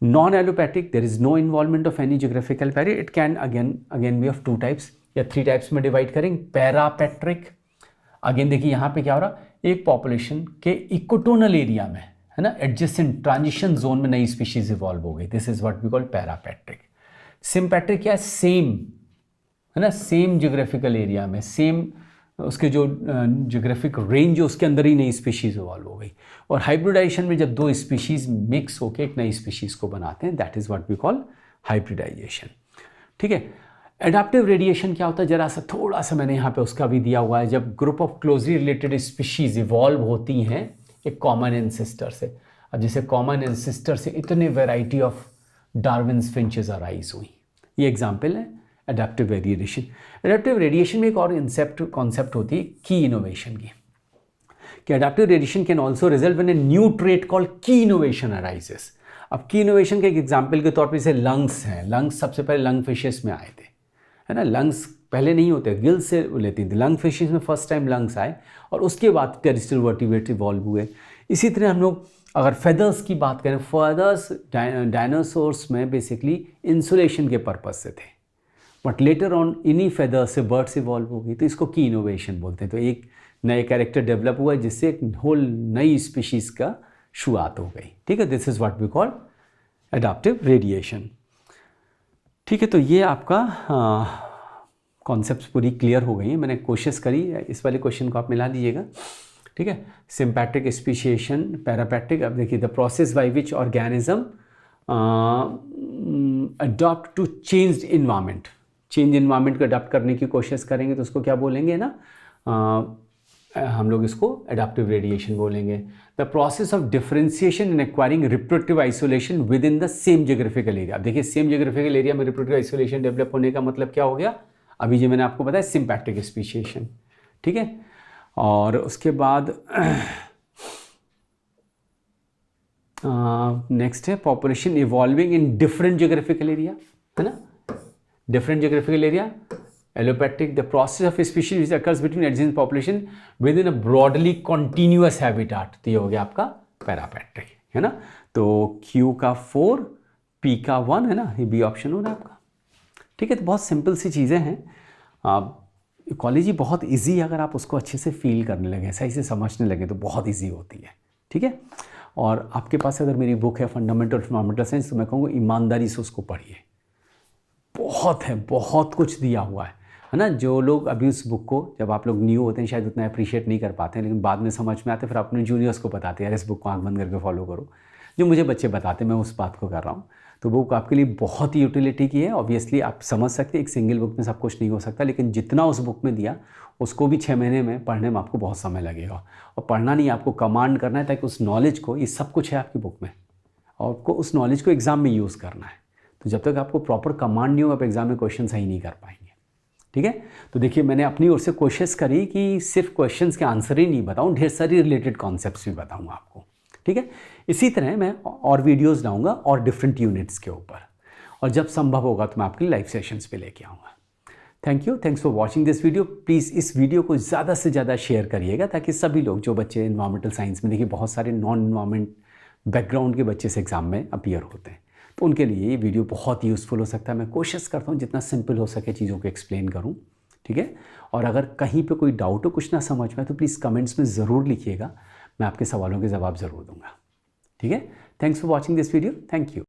[SPEAKER 1] non-allopathic, there is no involvement of any geographical barrier. It can again be of two types या 3 types में divide करेंगे। पैरापैट्रिक, again देखिए यहाँ पे क्या हो रहा, एक पॉपुलेशन के इक्वेटोनल एरिया में है ना, एडजेसेंट ट्रांजिशन जोन में नई स्पीशीज इवॉल्व हो गई, this is what we call parapatric. Sympatric क्या है, सेम है ना, सेम ज्योग्राफिकल एरिया में, सेम उसके जो ज्योग्राफिक रेंज है उसके अंदर ही नई स्पीशीज इवॉल्व हो गई। और हाइब्रिडाइजेशन में जब दो स्पीशीज मिक्स होकर एक नई स्पीशीज को बनाते हैं, that is what we call hybridisation. ठीक है, एडाप्टिव रेडिएशन क्या होता है, जरा सा थोड़ा सा मैंने यहाँ पे उसका भी दिया हुआ है। जब group of closely related species evolve होती हैं एक कॉमन एंसेस्टर से, अब जैसे कॉमन एंसेस्टर से इतने variety of Darwin's finches arise हुई, ये एग्जाम्पल है एडाप्टिव रेडिएशन। एडाप्टिव रेडिएशन में एक और कॉन्सेप्ट होती है की इनोवेशन की, कि adaptive radiation can also result when a new trait called की इनोवेशन अराइजेस। अब की इनोवेशन के एक एग्जाम्पल के तौर पर जैसे लंग्स हैं, लंग्स सबसे पहले लंग फिशेस में आए थे है ना, लंग्स पहले नहीं होते, गिल से लेती थी, लंग फिशेस में फर्स्ट टाइम लंग्स आए और उसके बाद टेरेस्ट्रियल वर्टिब्रेट इवॉल्व हुए। इसी तरह हम लोग अगर फेदर्स की बात करें, फेदर्स डायनासोर्स में बेसिकली इंसुलेशन के पर्पज से थे, बट लेटर ऑन इन्हीं फेदर्स से बर्ड्स इवॉल्व हो गई, तो इसको की इनोवेशन बोलते हैं। तो एक नए कैरेक्टर डेवलप हुआ जिससे एक होल नई स्पीशीज़ का शुरुआत हो गई। ठीक है, this is what we call adaptive radiation. ठीक है, तो ये आपका कॉन्सेप्ट पूरी क्लियर हो गई है। मैंने कोशिश करी, इस वाले क्वेश्चन को आप मिला लीजिएगा। ठीक है, सिम्पैट्रिक स्पीशिएशन, पैरापैट्रिक। अब देखिए the process by which organism adopt to changed environment, change environment को अडॉप्ट करने की कोशिश करेंगे तो उसको क्या बोलेंगे ना, हम लोग इसको एडाप्टिव रेडिएशन बोलेंगे। The process of differentiation in acquiring reproductive isolation with in the same geographical area. देखिए सेम जियोग्राफिकल एरिया में रिप्रोडक्टिव आइसोलेशन डेवलप होने का मतलब क्या हो गया, अभी जो मैंने आपको बताया सिम्पैट्रिक स्पीशिएशन। ठीक है, और उसके बाद नेक्स्ट है population evolving in different geographical area, है ना, different geographical area allopatric, the process of species which occurs between adjacent population with in a broadly continuous habitat, तो ये हो गया आपका पैरापैट्रिक, है ना। तो Q का 4, P का 1 है ना, ये बी ऑप्शन हो रहा है आपका। ठीक है, तो बहुत सिंपल सी चीज़ें हैं। इकोलॉजी बहुत इजी है, अगर आप उसको अच्छे से फील करने लगे, सही से समझने लगे तो बहुत इजी होती है। ठीक है, और आपके पास अगर मेरी बुक है फंडामेंटल ऑफ एनवायरमेंटल साइंस, तो मैं कहूँगा ईमानदारी से उसको पढ़िए। बहुत है, बहुत कुछ दिया हुआ है ना। जो लोग अभी उस बुक को, जब आप लोग न्यू होते हैं शायद उतना अप्रिशिएट नहीं कर पाते हैं, लेकिन बाद में समझ में आते, फिर अपने जूनियर्स को बताते हैं यार इस बुक को आँख बंद करके फॉलो करो। जो मुझे बच्चे बताते, मैं उस बात को कर रहा हूँ। तो बुक आपके लिए बहुत ही यूटिलिटी की है। ऑब्वियसली आप समझ सकते हैं एक सिंगल बुक में सब कुछ नहीं हो सकता, लेकिन जितना उस बुक में दिया उसको भी 6 महीने में पढ़ने में आपको बहुत समय लगेगा। और पढ़ना नहीं, आपको कमांड करना है, ताकि उस नॉलेज को, ये सब कुछ है आपकी बुक में, और आपको उस नॉलेज को एग्ज़ाम में यूज़ करना है। तो जब तक आपको प्रॉपर कमांड नहीं हो, आप एग्ज़ाम में क्वेश्चन सही नहीं कर पाएंगे। ठीक है, तो देखिए मैंने अपनी ओर से कोशिश करी कि सिर्फ क्वेश्चंस के आंसर ही नहीं बताऊं, ढेर सारी रिलेटेड कॉन्सेप्ट्स भी बताऊंगा आपको। ठीक है, इसी तरह मैं और वीडियोस लाऊंगा और डिफरेंट यूनिट्स के ऊपर, और जब संभव होगा तो मैं आपके लाइव सेशंस पे लेके आऊँगा। Thank you, thanks for watching this video. Please इस वीडियो को ज़्यादा से ज़्यादा शेयर करिएगा, ताकि सभी लोग, जो बच्चे इन्वायरमेंटल साइंस में, देखिए बहुत सारे नॉन इन्वायरमेंट बैकग्राउंड के बच्चे से एग्ज़ाम में अपीयर होते हैं, तो उनके लिए ये वीडियो बहुत यूज़फुल हो सकता है। मैं कोशिश करता हूँ जितना सिंपल हो सके चीज़ों को एक्सप्लेन करूँ। ठीक है, और अगर कहीं पे कोई डाउट हो, कुछ ना समझ में, तो प्लीज़ कमेंट्स में ज़रूर लिखिएगा, मैं आपके सवालों के जवाब ज़रूर दूंगा। ठीक है, thanks for watching this video, thank you.